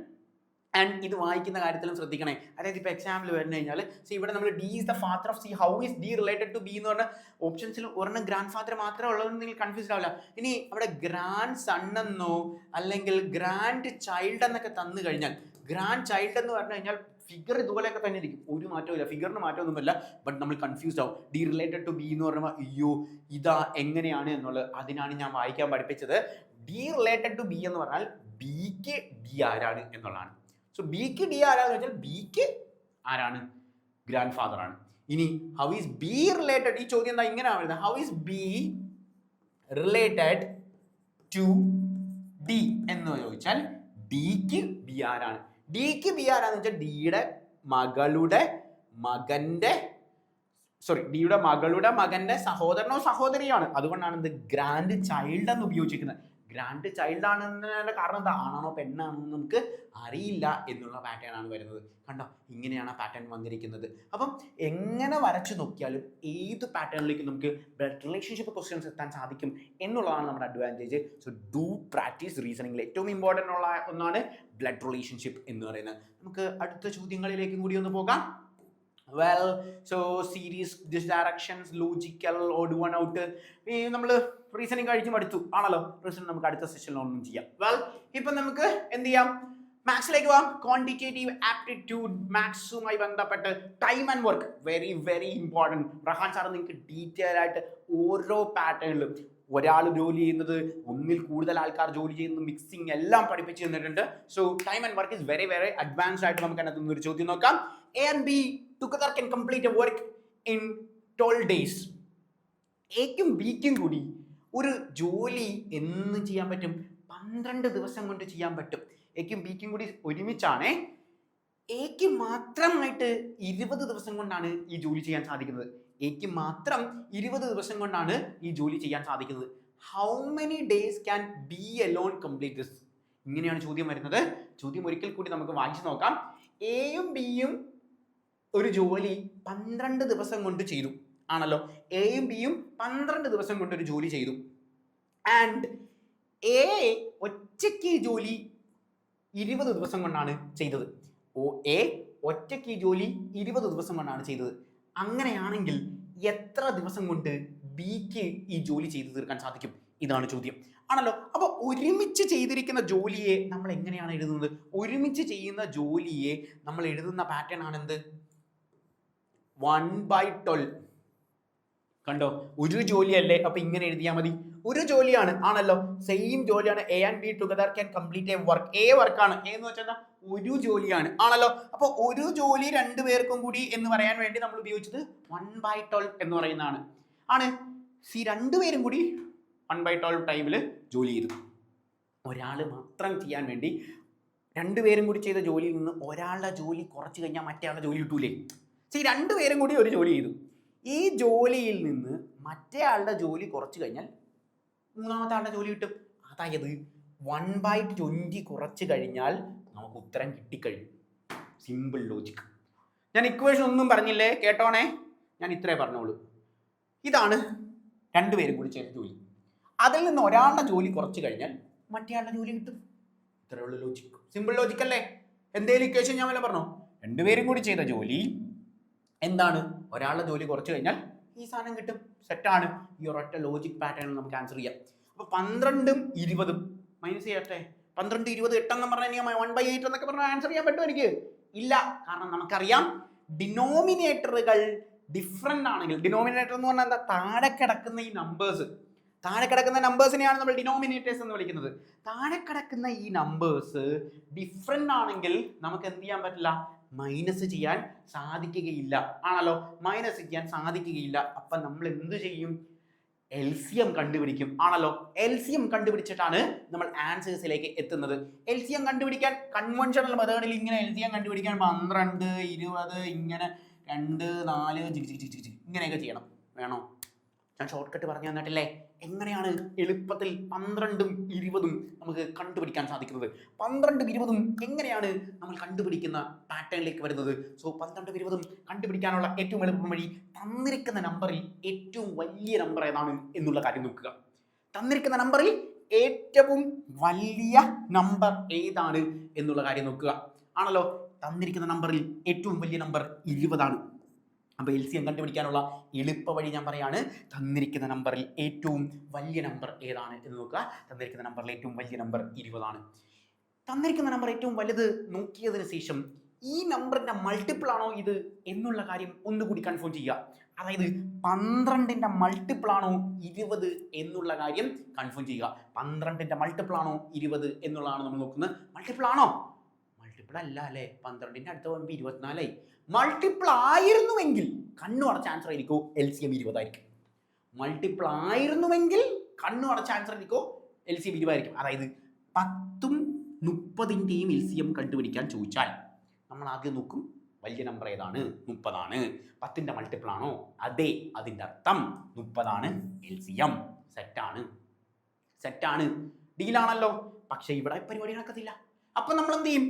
Speaker 1: ആൻഡ് ഇത് വായിക്കുന്ന കാര്യത്തിലും ശ്രദ്ധിക്കണേ. അതായത് ഇപ്പോൾ എക്സാമ്പിൾ വരുന്ന കഴിഞ്ഞാൽ ഇവിടെ നമ്മൾ D is the father of C, how is D related to B എന്ന് പറഞ്ഞ ഓപ്ഷൻസിൽ ഒരെണ്ണം ഗ്രാൻഡ് ഫാദർ മാത്രമേ ഉള്ളതെന്ന് നിങ്ങൾ കൺഫ്യൂസ്ഡ് ആവില്ല. ഇനി അവിടെ ഗ്രാൻഡ് സൺ എന്നോ അല്ലെങ്കിൽ ഗ്രാൻഡ് ചൈൽഡ് എന്നൊക്കെ തന്നു കഴിഞ്ഞാൽ, ഗ്രാൻഡ് ചൈൽഡ് എന്ന് പറഞ്ഞു കഴിഞ്ഞാൽ ഫിഗർ ഇതുപോലെയൊക്കെ തന്നെ ഇരിക്കും, ഒരു മാറ്റവും ഇല്ല, ഫിഗറിന് മാറ്റമൊന്നുമില്ല. ബട്ട് നമ്മൾ കൺഫ്യൂസ്ഡ് ആവും. ഡി റിലേറ്റഡ് ടു ബി എന്ന് പറയുമ്പോൾ അയ്യോ ഇതാ എങ്ങനെയാണ് എന്നുള്ളത്, അതിനാണ് ഞാൻ വായിക്കാൻ പഠിപ്പിച്ചത്. ഡി റിലേറ്റഡ് ടു ബി എന്ന് പറഞ്ഞാൽ ബിക്ക് ഡി ആരാണ് എന്നുള്ളതാണ്. സോ ബിക്ക് ഡി ആരാന്ന് വെച്ചാൽ ബിക്ക് ആരാണ്? ഗ്രാൻഡ് ഫാദർ ആണ്. ഇനി ഹൗ ഈസ് ബി റിലേറ്റഡ്, ഈ ചോദ്യം എന്താ ഇങ്ങനെയാണ് വരുന്നത്, how is B related to D എന്ന് ചോദിച്ചാൽ ഡിക്ക് ബി ആരാണ്? ഡിക്ക് ബി ആരാന്ന് വെച്ചാൽ ഡിയുടെ മകളുടെ മകന്റെ സഹോദരനോ സഹോദരിയാണ്. അതുകൊണ്ടാണ് ഇത് ഗ്രാൻഡ് ചൈൽഡ് എന്ന് ഉപയോഗിച്ചിരിക്കുന്നത്. ഗ്രാൻഡ് ചൈൽഡ് ആണെന്നതിൻ്റെ കാരണം എന്താ? ആണാണോ പെണ്ണാണോ നമുക്ക് അറിയില്ല എന്നുള്ള പാറ്റേൺ ആണ് വരുന്നത്. കണ്ടോ, ഇങ്ങനെയാണ് ആ പാറ്റേൺ വന്നിരിക്കുന്നത്. അപ്പം എങ്ങനെ വരച്ചു നോക്കിയാലും ഏത് പാറ്റേണിലേക്ക് നമുക്ക് ബ്ലഡ് റിലേഷൻഷിപ്പ് ക്വസ്റ്റ്യൻസ് എത്താൻ സാധിക്കും എന്നുള്ളതാണ് നമ്മുടെ അഡ്വാൻറ്റേജ്. സോ ഡു പ്രാക്ടീസ് റീസണിങ്ങിൽ ഏറ്റവും ഇമ്പോർട്ടൻ്റ് ഉള്ള ഒന്നാണ് ബ്ലഡ് റിലേഷൻഷിപ്പ് എന്ന് പറയുന്നത്. നമുക്ക് അടുത്ത ചോദ്യങ്ങളിലേക്കും കൂടി ഒന്ന് പോകാം. Well, so series, this directions, logical, odd one out, നമ്മൾ റീസണിങ് കഴിച്ച് പഠിച്ചു ആണല്ലോ. റീസണിങ് നമുക്ക് അടുത്ത സെഷനിൽ ഒന്നും ചെയ്യാം. വെൽ, ഇപ്പം നമുക്ക് എന്ത് ചെയ്യാം, മാത്സിലേക്ക് പോകാം. ക്വാണ്ടിറ്റേറ്റീവ് ആപ്റ്റിറ്റ്യൂഡ്, മാത്സുമായി ബന്ധപ്പെട്ട് time and work very very important. Rahan sir നിങ്ങൾക്ക് ഡീറ്റെയിൽ ആയിട്ട് ഓരോ പാറ്റേണിലും ഒരാൾ ജോലി ചെയ്യുന്നത്, ഒന്നിൽ കൂടുതൽ ആൾക്കാർ ജോലി ചെയ്യുന്നത്, മിക്സിങ് എല്ലാം പഠിപ്പിച്ച് തന്നിട്ടുണ്ട്. So time and work is very very advanced ആയിട്ട് നമുക്ക് അതിനകത്ത് ഒരു ചോദ്യം നോക്കാം. A and B together can complete a work in 12 days. എക്കും ബിക്കും കൂടി ഒരു ജോലി എന്ന് ചെയ്യാൻ പറ്റും? 12 ദിവസം കൊണ്ട് ചെയ്യാൻ പറ്റും. എക്കും ബിക്കും കൂടി ഒരുമിച്ചാണ്. എക്ക് മാത്രമായിട്ട് 20 ദിവസം കൊണ്ടാണ് ഈ ജോലി ചെയ്യാൻ സാധിക്കുന്നത്. എക്ക് മാത്രം 20 ദിവസം കൊണ്ടാണ് ഈ ജോലി ചെയ്യാൻ സാധിക്കുന്നത്. How many days can be alone complete this? ഇങ്ങനെയാണ് ചോദ്യം വരുന്നത്. ചോദ്യം ഒരിക്കൽ കൂടി നമുക്ക് വായിച്ചു നോക്കാം. എയും ബിയും ഒരു ജോലി 12 ദിവസം കൊണ്ട് ചെയ്തു ആണല്ലോ. എയും ബിയും 12 ദിവസം കൊണ്ട് ഒരു ജോലി ചെയ്തു. ആൻഡ് എ ഒറ്റയ്ക്ക് ഈ ജോലി 20 ദിവസം കൊണ്ടാണ് ചെയ്തത്. എ ഒറ്റയ്ക്ക് ഈ ജോലി 20 ദിവസം കൊണ്ടാണ് ചെയ്തത്. അങ്ങനെയാണെങ്കിൽ എത്ര ദിവസം കൊണ്ട് ബിക്ക് ഈ ജോലി ചെയ്തു തീർക്കാൻ സാധിക്കും? ഇതാണ് ചോദ്യം ആണല്ലോ. അപ്പോൾ ഒരുമിച്ച് ചെയ്തിരിക്കുന്ന ജോലിയെ നമ്മൾ എങ്ങനെയാണ് എഴുതുന്നത്? ഒരുമിച്ച് ചെയ്യുന്ന ജോലിയെ നമ്മൾ എഴുതുന്ന പാറ്റേൺ ആണ് എന്ത്? 1/12. കണ്ടോ, ഒരു ജോലിയല്ലേ, അപ്പൊ ഇങ്ങനെ എഴുതിയാൽ മതി. ഒരു ജോലിയാണ് ആണല്ലോ, സെയിം ജോലിയാണ്. A and B together can complete A work. A വർക്കാണ്, എ എന്ന് വെച്ചാൽ ഒരു ജോലിയാണ് ആണല്ലോ. അപ്പോൾ ഒരു ജോലി 2 പേർക്കും കൂടി എന്ന് പറയാൻ വേണ്ടി നമ്മൾ ഉപയോഗിച്ചത് 1/12 എന്ന് പറയുന്നതാണ്. ആണ് 2 പേരും കൂടി 1/12 ടൈമിൽ ജോലി ചെയ്തു. ഒരാൾ മാത്രം ചെയ്യാൻ വേണ്ടി 2 പേരും കൂടി ചെയ്ത ജോലിയിൽ നിന്ന് ഒരാളുടെ ജോലി കുറച്ച് കഴിഞ്ഞാൽ മറ്റേ ആളുടെ ജോലി കിട്ടൂലേ? 2 പേരും കൂടി ഒരു ജോലി ചെയ്തു. ഈ ജോലിയിൽ നിന്ന് മറ്റേ ആളുടെ ജോലി കുറച്ച് കഴിഞ്ഞാൽ മൂന്നാമത്തെ ആളുടെ ജോലി കിട്ടും. അതായത് 1/20 കുറച്ച് കഴിഞ്ഞാൽ നമുക്ക് ഉത്തരം കിട്ടിക്കഴിഞ്ഞു. Simple logic. ഞാൻ ഇക്വേഷൻ ഒന്നും പറഞ്ഞില്ലേ, കേട്ടോണേ, ഞാൻ ഇത്രേ പറഞ്ഞോളൂ. ഇതാണ് 2 പേരും കൂടി ചെയ്ത ജോലി. അതിൽ നിന്ന് ഒരാളുടെ ജോലി കുറച്ച് കഴിഞ്ഞാൽ മറ്റേ ആളുടെ ജോലി കിട്ടും. ഇത്രയുള്ള ലോജിക്. സിമ്പിൾ ലോജിക് അല്ലേ? എന്തേലും ഇക്വേഷൻ ഞാൻ വല്ല പറഞ്ഞോ? 2 പേരും കൂടി ചെയ്ത ജോലി എന്താണ്? ഒരാളുടെ ജോലി കുറച്ച് കഴിഞ്ഞാൽ ഈ സാധനം കിട്ടും. സെറ്റാണ്. ഈ ഒരൊറ്റ ലോജിക് പാറ്റേണിൽ നമുക്ക് ആൻസർ ചെയ്യാം. അപ്പോൾ 12ഉം 20ഉം മൈനസ് ചെയ്യട്ടെ. 12, 20, 8 എന്ന് പറഞ്ഞാൽ 1/8 എന്നൊക്കെ പറഞ്ഞാൽ ആൻസർ ചെയ്യാൻ പറ്റുമോ എനിക്ക്? ഇല്ല. കാരണം നമുക്കറിയാം ഡിനോമിനേറ്ററുകൾ ഡിഫറെൻ്റ് ആണെങ്കിൽ, ഡിനോമിനേറ്റർ എന്ന് പറഞ്ഞാൽ എന്താ, താഴെ കിടക്കുന്ന ഈ നമ്പേഴ്സ്, താഴെ കിടക്കുന്ന നമ്പേഴ്സിനെയാണ് നമ്മൾ ഡിനോമിനേറ്റേഴ്സ് എന്ന് വിളിക്കുന്നത്. താഴെ കിടക്കുന്ന ഈ നമ്പേഴ്സ് ഡിഫറെൻ്റ് ആണെങ്കിൽ നമുക്ക് എന്ത് ചെയ്യാൻ പറ്റില്ല? മൈനസ് ചെയ്യാൻ സാധിക്കുകയില്ല. ആണല്ലോ, മൈനസ് ചെയ്യാൻ സാധിക്കുകയില്ല. അപ്പം നമ്മൾ എന്ത് ചെയ്യും? LCM കണ്ടുപിടിക്കും. ആണല്ലോ, LCM കണ്ടുപിടിച്ചിട്ടാണ് നമ്മൾ ആൻസേഴ്സിലേക്ക് എത്തുന്നത്. LCM കണ്ടുപിടിക്കാൻ കൺവെൻഷണൽ മെത്തേഡിൽ ഇങ്ങനെ LCM കണ്ടുപിടിക്കാൻ 12, 20 ഇങ്ങനെ 2, 4 ഇങ്ങനെയൊക്കെ ചെയ്യണം. വേണോ? ഞാൻ ഷോർട്ട് കട്ട് പറഞ്ഞു തന്നിട്ടില്ലേ എങ്ങനെയാണ് എളുപ്പത്തിൽ 12ഉം 20ഉം നമുക്ക് കണ്ടുപിടിക്കാൻ സാധിക്കുന്നത്. 12ഉം 20ഉം എങ്ങനെയാണ് നമ്മൾ കണ്ടുപിടിക്കുന്ന പാറ്റേണിലേക്ക് വരുന്നത്. സോ 12ഉം 20ഉം കണ്ടുപിടിക്കാനുള്ള ഏറ്റവും എളുപ്പം വഴി തന്നിരിക്കുന്ന നമ്പറിൽ ഏറ്റവും വലിയ നമ്പർ ഏതാണ് എന്നുള്ള കാര്യം നോക്കുക. തന്നിരിക്കുന്ന നമ്പറിൽ ഏറ്റവും വലിയ നമ്പർ ഏതാണ് എന്നുള്ള കാര്യം നോക്കുക. ആണല്ലോ, തന്നിരിക്കുന്ന നമ്പറിൽ ഏറ്റവും വലിയ നമ്പർ 20ആണ്. അപ്പോൾ LCM കണ്ടുപിടിക്കാനുള്ള എളുപ്പ വഴി ഞാൻ പറയാണ്. തന്നിരിക്കുന്ന നമ്പറിൽ ഏറ്റവും വലിയ നമ്പർ ഏതാണ് എന്ന് നോക്കുക. തന്നിരിക്കുന്ന നമ്പറിൽ ഏറ്റവും വലിയ നമ്പർ 20ആണ്. തന്നിരിക്കുന്ന നമ്പർ ഏറ്റവും വലുത് നോക്കിയതിന് ശേഷം ഈ നമ്പറിൻ്റെ മൾട്ടിപ്പിൾ ആണോ ഇത് എന്നുള്ള കാര്യം ഒന്നുകൂടി കൺഫേം ചെയ്യുക. അതായത് 12ൻ്റെ മൾട്ടിപ്പിൾ ആണോ 20 എന്നുള്ള കാര്യം കൺഫേം ചെയ്യുക. 12ൻ്റെ മൾട്ടിപ്പിൾ ആണോ 20 എന്നുള്ളതാണ് നമ്മൾ നോക്കുന്നത്. മൾട്ടിപ്പിൾ ആണോ? മൾട്ടിപ്പിൾ അല്ല അല്ലേ. 12ൻ്റെ അടുത്ത് പോകുമ്പോൾ 24ആയി. മൾട്ടിപ്പിൾ ആയിരുന്നുവെങ്കിൽ കണ്ണു അടച്ച ആൻസർ ആയിരിക്കും LCM 20 ആയിരിക്കും. മൾട്ടിപ്പിൾ ആയിരുന്നുവെങ്കിൽ കണ്ണു അടച്ച ആൻസർ ആയിരിക്കും LCM 20 ആയിരിക്കും. അതായത് 10ഉം 30ൻ്റെയും LCM കണ്ടുപിടിക്കാൻ ചോദിച്ചാൽ നമ്മൾ ആദ്യം നോക്കും വലിയ നമ്പർ ഏതാണ്. 30ആണ്. 10ൻ്റെ മൾട്ടിപ്പിൾ ആണോ? അതെ, അതിൻ്റെ അർത്ഥം 30ആണ് LCM. സെറ്റാണ്. ഡീലാണല്ലോ. പക്ഷെ ഇവിടെ പരിപാടി നടക്കത്തില്ല. അപ്പം നമ്മൾ എന്ത് ചെയ്യും?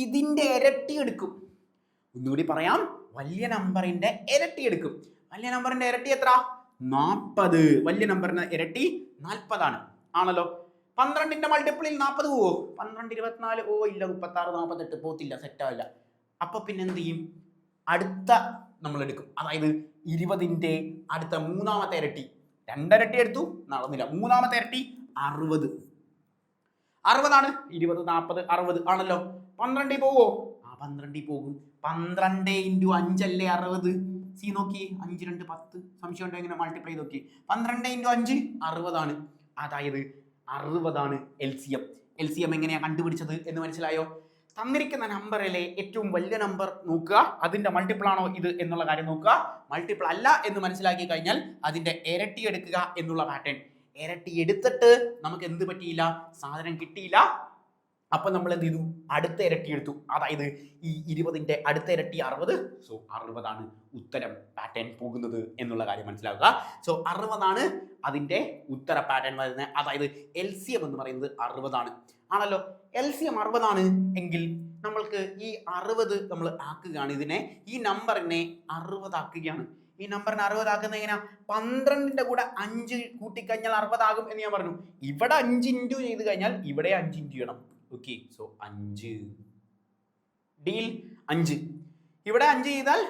Speaker 1: ഇതിൻ്റെ ഇരട്ടി എടുക്കും. ഒന്നുകൂടി പറയാം, വലിയ നമ്പറിന്റെ ഇരട്ടി എടുക്കും. വലിയ നമ്പറിന്റെ ഇരട്ടി എത്ര? 40. വലിയ നമ്പറിന്റെ ഇരട്ടി 40ആണ്. ആണല്ലോ, 12ൻ്റെ മൾട്ടിപ്പിളിൽ 40 പോവോ? 12, 24 ഓ ഇല്ല, 36, 48 പോത്തില്ല, സെറ്റാവില്ല. അപ്പൊ പിന്നെ എന്ത് ചെയ്യും? അടുത്ത നമ്മൾ എടുക്കും. അതായത് 20ൻ്റെ അടുത്ത മൂന്നാമത്തെ ഇരട്ടി. 2 ഇരട്ടി എടുത്തു, നടന്നില്ല. മൂന്നാമത്തെ ഇരട്ടി 60. 60ആണ്. 20, 40, 60 ആണല്ലോ. 12 പോവോ? 12 പോകും. 12 × 5 അല്ലേ 60. സി നോക്കി, 5, 2, 10. സംശയം ഉണ്ടോ? ഇങ്ങനെ മൾട്ടിപ്ലൈ നോക്കി. 12 × 5 60ആണ്. അതായത് 60ആണ് LCM. LCM എങ്ങനെയാ കണ്ടുപിടിച്ചത് എന്ന് മനസ്സിലായോ? തന്നിരിക്കുന്ന നമ്പറിലെ ഏറ്റവും വലിയ നമ്പർ നോക്കുക, അതിന്റെ മൾട്ടിപ്പിൾ ആണോ ഇത് എന്നുള്ള കാര്യം നോക്കുക. മൾട്ടിപ്പിൾ അല്ല എന്ന് മനസ്സിലാക്കി കഴിഞ്ഞാൽ അതിന്റെ ഇരട്ടി എടുക്കുക എന്നുള്ള പാറ്റേൺ. ഇരട്ടി എടുത്തിട്ട് നമുക്ക് എന്ത് പറ്റിയില്ല? സാധനം കിട്ടിയില്ല. അപ്പൊ നമ്മൾ എന്ത് ചെയ്തു? അടുത്ത ഇരട്ടി എടുത്തു. അതായത് ഈ 20ൻ്റെ അടുത്ത ഇരട്ടി 60. സോ 60ആണ് ഉത്തരം പാറ്റേൺ പോകുന്നത് എന്നുള്ള കാര്യം മനസ്സിലാക്കുക. സോ 60ആണ് അതിന്റെ ഉത്തര പാറ്റേൺ വരുന്നത്. അതായത് LCM എന്ന് പറയുന്നത് 60ആണ്. ആണല്ലോ, LCM 60ആണ് എങ്കിൽ നമ്മൾക്ക് ഈ 60 നമ്മൾ ആക്കുകയാണ്. ഇതിനെ, ഈ നമ്പറിനെ 60 ആക്കുകയാണ്. ഈ നമ്പറിനെ 60 ആക്കുന്ന എങ്ങനെയാ? 12ൻ്റെ കൂടെ 5 കൂട്ടിക്കഴിഞ്ഞാൽ 60 ആകും എന്ന് ഞാൻ പറഞ്ഞു. ഇവിടെ 5 ഇൻറ്റു ചെയ്ത് കഴിഞ്ഞാൽ ഇവിടെ 5 ഇൻറ്റു ചെയ്യണം. Okay, so 5 deal 5. ഇവിടെ 5 ചെയ്താൽ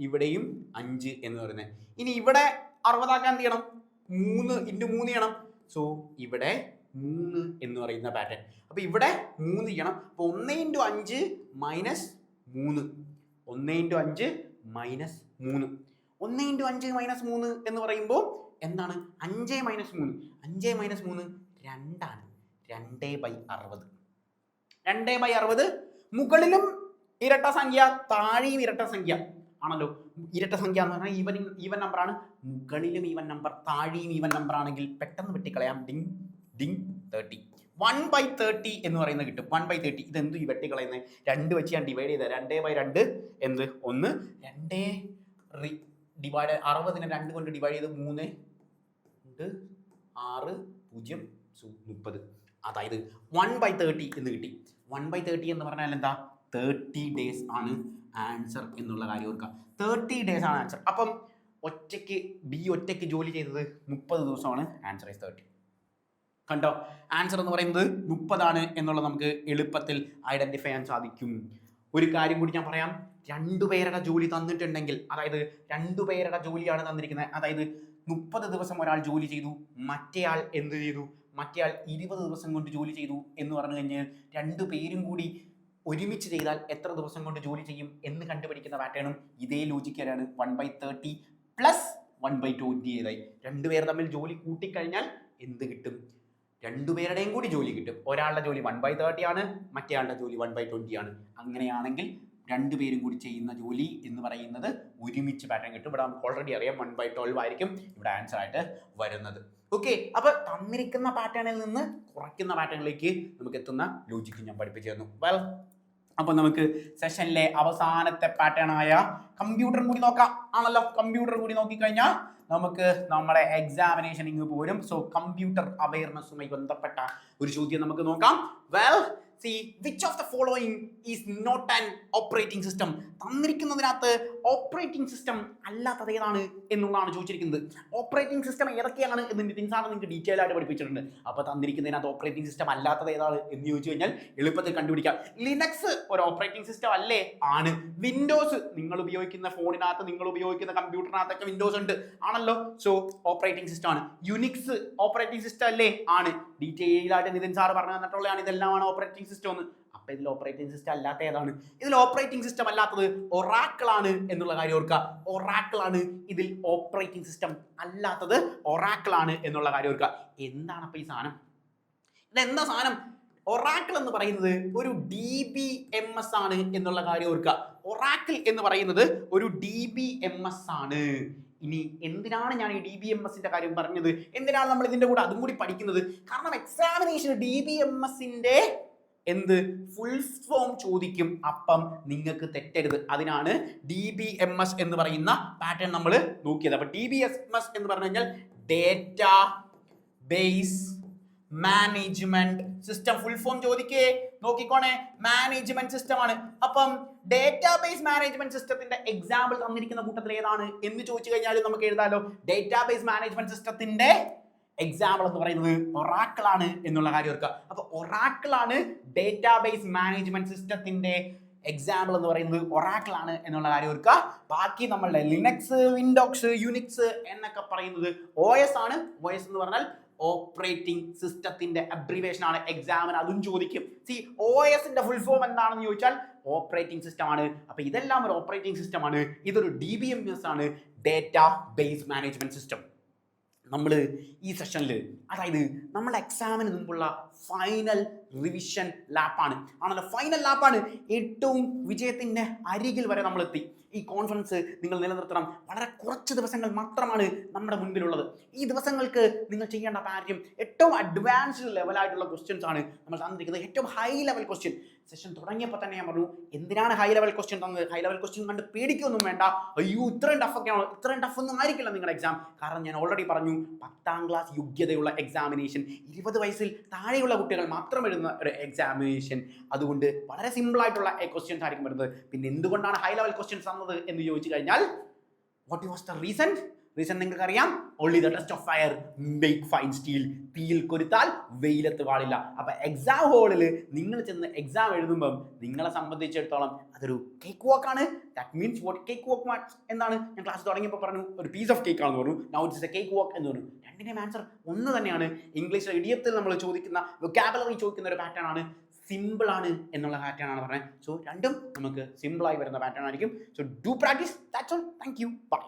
Speaker 1: ഇവിടെയും 5 എന്ന് പറയുന്നത്. ഇനി ഇവിടെ 60 ആക്കാൻ എന്ത് ചെയ്യണം? 3 × 3 ചെയ്യണം. സോ ഇവിടെ 3 എന്ന് പറയുന്ന പാറ്റേൺ. അപ്പൊ ഇവിടെ 3 ചെയ്യണം. അപ്പൊ 1 × 5 മൈനസ് 3. 1 × 5 മൈനസ് 3. 1 × 5 മൈനസ് 3 എന്ന് പറയുമ്പോൾ എന്താണ്? 5 മൈനസ് 3. 5 മൈനസ് 3 2 ആണ്. 2/60. 2/60. മുകളിലും ഇരട്ട സംഖ്യ, താഴെയും ഇരട്ട സംഖ്യ ആണല്ലോ. ഇരട്ട സംഖ്യ എന്ന് പറഞ്ഞാൽ ഈവൻ നമ്പർ ആണ്. മുകളിലും ഈവൻ നമ്പർ, താഴെയും ഈവൻ നമ്പർ ആണെങ്കിൽ പെട്ടെന്ന് വെട്ടിക്കളയാം. Ding Ding 30. 1/30 എന്ന് പറയുന്നത് കിട്ടും. 1/30. ഇതെന്ത് ഈ വെട്ടിക്കളയുന്നത്? 2 വെച്ച് ഞാൻ ഡിവൈഡ് ചെയ്ത 2/2 എന്ത്? 1. 2 ഡിവൈഡ് 60നെ 2 കൊണ്ട് ഡിവൈഡ് ചെയ്ത് 3 × 6 0 30. അതായത് 1/30 എന്ന് കിട്ടി. 1/30 എന്ന് പറഞ്ഞാൽ എന്താ? 30 days ആണ് ആൻസർ എന്നുള്ള കാര്യം ഓർക്കുക. 30 days ആണ് ആൻസർ. അപ്പം ഒറ്റയ്ക്ക് ജോലി ചെയ്തത് 30 ദിവസമാണ്. Answer is 30. കണ്ടോ? ആൻസർ എന്ന് പറയുന്നത് 30 ആണ് എന്നുള്ളത് നമുക്ക് എളുപ്പത്തിൽ ഐഡന്റിഫൈ ചെയ്യാൻ സാധിക്കും. ഒരു കാര്യം കൂടി ഞാൻ പറയാം. രണ്ടുപേരുടെ ജോലി തന്നിട്ടുണ്ടെങ്കിൽ, അതായത് രണ്ടുപേരുടെ ജോലിയാണ് തന്നിരിക്കുന്നത്, അതായത് 30 ദിവസം ഒരാൾ ജോലി ചെയ്തു, മറ്റേയാൾ എന്ത് ചെയ്തു, മറ്റേയാൾ 20 ദിവസം കൊണ്ട് ജോലി ചെയ്തു എന്ന് പറഞ്ഞു കഴിഞ്ഞാൽ രണ്ടുപേരും കൂടി ഒരുമിച്ച് ചെയ്താൽ എത്ര ദിവസം കൊണ്ട് ജോലി ചെയ്യും എന്ന് കണ്ടുപിടിക്കുന്ന പാറ്റേണും ഇതേ ലോജിക്കാണ് 1/30 പ്ലസ് 1/20 ചെയ്തായി. രണ്ടുപേർ തമ്മിൽ ജോലി കൂട്ടിക്കഴിഞ്ഞാൽ എന്ത് കിട്ടും? രണ്ടുപേരുടെയും കൂടി ജോലി കിട്ടും. ഒരാളുടെ ജോലി 1/30 ആണ്, മറ്റേയാളുടെ ജോലി 1/20 ആണ്. അങ്ങനെയാണെങ്കിൽ രണ്ടുപേരും കൂടി ചെയ്യുന്ന ജോലി എന്ന് പറയുന്നത് ഒരുമിച്ച് പാറ്റേൺ കിട്ടും. ഇവിടെ നമുക്ക് ഓൾറെഡി അറിയാം 1/12 ആയിരിക്കും ഇവിടെ ആൻസർ ആയിട്ട് വരുന്നത്. ഓക്കെ, അപ്പൊ തന്നിരിക്കുന്ന പാറ്റേണിൽ നിന്ന് കുറയ്ക്കുന്ന പാറ്റേണിലേക്ക് നമുക്ക് എത്തുന്ന ലോജിക്ക് ഞാൻ പഠിപ്പിച്ചു തന്നു. വെൽ, അപ്പൊ നമുക്ക് സെഷനിലെ അവസാനത്തെ പാറ്റേൺ ആയ കമ്പ്യൂട്ടർ കൂടി നോക്കാം ആണല്ലോ. കമ്പ്യൂട്ടർ കൂടി നോക്കിക്കഴിഞ്ഞാൽ നമുക്ക് നമ്മുടെ എക്സാമിനേഷൻ ഇങ്ങ് പോരും. സോ കമ്പ്യൂട്ടർ അവയർനെസ്സുമായി ബന്ധപ്പെട്ട ഒരു ചോദ്യം നമുക്ക് നോക്കാം. Well, see which of the following is not an operating system? തന്നിരിക്കുന്നതിനകത്ത് ഓപ്പറേറ്റിംഗ് സിസ്റ്റം അല്ലാത്തത് ഏതാണ് എന്നുള്ളതാണ് ചോദിച്ചിരിക്കുന്നത്. ഓപ്പറേറ്റിംഗ് സിസ്റ്റം ഏതൊക്കെയാണ് എന്ന് നിതിൻസാണ് നിങ്ങൾക്ക് ഡീറ്റെയിൽ ആയിട്ട് പഠിപ്പിച്ചിട്ടുണ്ട്. അപ്പോൾ തന്നിരിക്കുന്നതിനകത്ത് ഓപ്പറേറ്റിംഗ് സിസ്റ്റം അല്ലാത്തത് ഏതാണ് എന്ന് ചോദിച്ചു കഴിഞ്ഞാൽ എളുപ്പത്തിൽ കണ്ടുപിടിക്കാം. ലിനക്സ് ഒരു ഓപ്പറേറ്റിംഗ് സിസ്റ്റം അല്ലേ? ആണ്. വിൻഡോസ് നിങ്ങൾ ഉപയോഗിക്കുന്ന ഫോണിനകത്ത്, നിങ്ങൾ ഉപയോഗിക്കുന്ന കമ്പ്യൂട്ടറിനകത്തൊക്കെ വിൻഡോസ് ഉണ്ട് ആണല്ലോ. സോ ഓപ്പറേറ്റിംഗ് സിസ്റ്റം ആണ്. യുനിക്സ് ഓപ്പറേറ്റിംഗ് സിസ്റ്റം അല്ലേ? ആണ്. ഡീറ്റെയിൽ ആയിട്ട് നിതിൻ സാർ പറഞ്ഞു തന്നിട്ടുള്ളതാണ് ഇതെല്ലാമാണ് ഓപ്പറേറ്റിംഗ് സിസ്റ്റം എന്ന്. അപ്പൊ ഇതിൽ ഓപ്പറേറ്റിംഗ് സിസ്റ്റം അല്ലാത്ത ഏതാണ്? ഇതിൽ ഓപ്പറേറ്റിംഗ് സിസ്റ്റം അല്ലാത്തത് ഒറാക്കിൾ ആണ് എന്നുള്ള കാര്യം ഓർക്കുക. ഒറാക്കിൾ ആണ് ഇതിൽ ഓപ്പറേറ്റിംഗ് സിസ്റ്റം അല്ലാത്തത്. ഒറാക്കിൾ ആണ് എന്നുള്ള കാര്യം ഓർക്കുക. എന്താണ് അപ്പൊ ഈ സാധനം? ഇതെന്താ സാധനം? ഒറാക്കിൾ എന്ന് പറയുന്നത് ഒരു DBMS ആണ് എന്നുള്ള കാര്യം ഓർക്കുക. ഒറാക്കിൾ എന്ന് പറയുന്നത് ഒരു DBMS ആണ്. ഇനി എന്തിനാണ് ഞാൻ ഈ DBMSന്റെ കാര്യം പറഞ്ഞത്? എന്തിനാണ് നമ്മൾ ഇതിന്റെ കൂടെ അതും കൂടി പഠിക്കുന്നത്? കാരണം എക്സാമിനേഷൻ DBMSന്റെ എന്ത് ഫുൾ ഫോം ചോദിക്കും. അപ്പം നിങ്ങൾക്ക് തെറ്റരുത്. അതിനാണ് DBMS എന്ന് പറയുന്ന പാറ്റേൺ നമ്മൾ നോക്കിയത്. അപ്പൊ DBMS എന്ന് പറഞ്ഞു കഴിഞ്ഞാൽ data base management system. Full form ചോദിക്കേ, നോക്കിക്കോണേ, മാനേജ്മെന്റ് സിസ്റ്റം ആണ്. അപ്പം ഡേറ്റാബേസ് മാനേജ്മെന്റ് സിസ്റ്റത്തിന്റെ എക്സാമ്പിൾ തന്നിരിക്കുന്ന കൂട്ടത്തിൽ ഏതാണ് എന്ന് ചോദിച്ചു കഴിഞ്ഞാൽ നമുക്ക് എഴുതാലോ. ഡേറ്റാബേസ് മാനേജ്മെന്റ് സിസ്റ്റത്തിന്റെ എക്സാമ്പിൾ എന്ന് പറയുന്നത് ഒറാക്കിൾ ആണ് എന്നുള്ള കാര്യം ഓർക്കുക. അപ്പൊ ഒറാക്കിൾ ആണ് ഡേറ്റാബേസ് മാനേജ്മെന്റ് സിസ്റ്റത്തിന്റെ എക്സാമ്പിൾ എന്ന് പറയുന്നത് ഒറാക്കിൾ ആണ് എന്നുള്ള കാര്യം ഓർക്കുക. ബാക്കി നമ്മളുടെ ലിനക്സ്, വിൻഡോസ്, യുനിക്സ് എന്നൊക്കെ പറയുന്നത് OS ആണ്. OS എന്ന് പറഞ്ഞാൽ ഓപ്പറേറ്റിംഗ് സിസ്റ്റത്തിന്റെ അബ്രിവേഷൻ ആണ്. എക്സാമിന് അതും ചോദിക്കും. OSന്റെ ഫുൾ ഫോം എന്താണെന്ന് ചോദിച്ചാൽ ഓപ്പറേറ്റിംഗ് സിസ്റ്റം ആണ്. അപ്പൊ ഇതെല്ലാം ഒരു ഓപ്പറേറ്റിംഗ് സിസ്റ്റം ആണ്. ഇതൊരു DBMS ആണ്, ഡേറ്റാ ബേസ് മാനേജ്മെന്റ് സിസ്റ്റം. നമ്മൾ ഈ സെഷനിൽ, അതായത് നമ്മുടെ എക്സാമിന് മുമ്പുള്ള ഫൈനൽ റിവിഷൻ ലാപ്പാണ് ആണല്ലോ. ഫൈനൽ ലാപ്പാണ്. ഏറ്റവും വിജയത്തിന്റെ അരികിൽ വരെ നമ്മൾ എത്തി. ഈ കോൺഫിഡൻസ് നിങ്ങൾ നിലനിർത്തണം. വളരെ കുറച്ച് ദിവസങ്ങൾ മാത്രമാണ് നമ്മുടെ മുൻപിലുള്ളത്. ഈ ദിവസങ്ങൾക്ക് നിങ്ങൾ ചെയ്യേണ്ട കാര്യം ഏറ്റവും അഡ്വാൻസ്ഡ് ലെവലായിട്ടുള്ള ക്വസ്റ്റ്യൻസ് ആണ് നമ്മൾ തന്നിരിക്കുന്നത്. ഏറ്റവും ഹൈ ലെവൽ ക്വസ്റ്റ്യൻ. സെഷൻ തുടങ്ങിയപ്പോൾ തന്നെ ഞാൻ പറഞ്ഞു എന്തിനാണ് ഹൈ ലെവൽ ക്വസ്റ്റ്യൻ തന്നത്. ഹൈ ലെവൽ ക്വസ്റ്റ്യൻ കണ്ട് പേടിക്കൊന്നും വേണ്ട. അയ്യോ ഇത്രയും ടഫൊക്കെയാണോ? ഇത്രയും ടഫ് ഒന്നും ആയിരിക്കില്ല നിങ്ങളുടെ എക്സാം. കാരണം ഞാൻ ഓൾറെഡി പറഞ്ഞു 10ാം ക്ലാസ് യോഗ്യതയുള്ള എക്സാമിനേഷൻ, 20 വയസ്സിൽ താഴെയുള്ള കുട്ടികൾ മാത്രം എഴുതുന്ന ഒരു എക്സാമിനേഷൻ. അതുകൊണ്ട് വളരെ സിമ്പിൾ ആയിട്ടുള്ള ക്വസ്റ്റ്യൻസ് ആയിരിക്കും വരുന്നത്. പിന്നെ എന്തുകൊണ്ടാണ് ഹൈ ലെവൽ ക്വസ്റ്റ്യൻസ് തന്നത് എന്ന് ചോദിച്ചു കഴിഞ്ഞാൽ what was the reason? Reason നിങ്ങൾക്ക് അറിയാം. Only the test of fire make fine steel. തീയിൽ കൊരുത്താൽ വെയിലത്ത് പാടില്ല. അപ്പൊ എക്സാം ഹോളിൽ നിങ്ങൾ ചെന്ന് എക്സാം എഴുതുമ്പം നിങ്ങളെ സംബന്ധിച്ചിടത്തോളം അതൊരു കേക്ക് വാക്ക് ആണ്. ദാറ്റ് മീൻസ് വാട്ട് കേക്ക് വാക്ക് എന്താണ്? ഞാൻ ക്ലാസ് തുടങ്ങിയപ്പോൾ പറഞ്ഞു ഒരു പീസ് ഓഫ് കേക്ക് ആണെന്ന് പറഞ്ഞു. നൗ ഇറ്റ്സ് എ കേക്ക് വാക്ക് എന്ന് പറഞ്ഞു. രണ്ടിന്റെയും ആൻസർ ഒന്ന് തന്നെയാണ്. ഇംഗ്ലീഷിലെ ഇഡിയത്തിൽ നമ്മൾ ചോദിക്കുന്ന വൊക്കാബുലറി ചോദിക്കുന്ന ഒരു പാറ്റേൺ ആണ്. സിമ്പിൾ ആണ് എന്നുള്ള പാറ്റേൺ ആണ് പറഞ്ഞത്. സോ രണ്ടും നമുക്ക് സിമ്പിൾ ആയി വരുന്ന പാറ്റേൺ ആയിരിക്കും. So do practice. That's all. Thank you. By.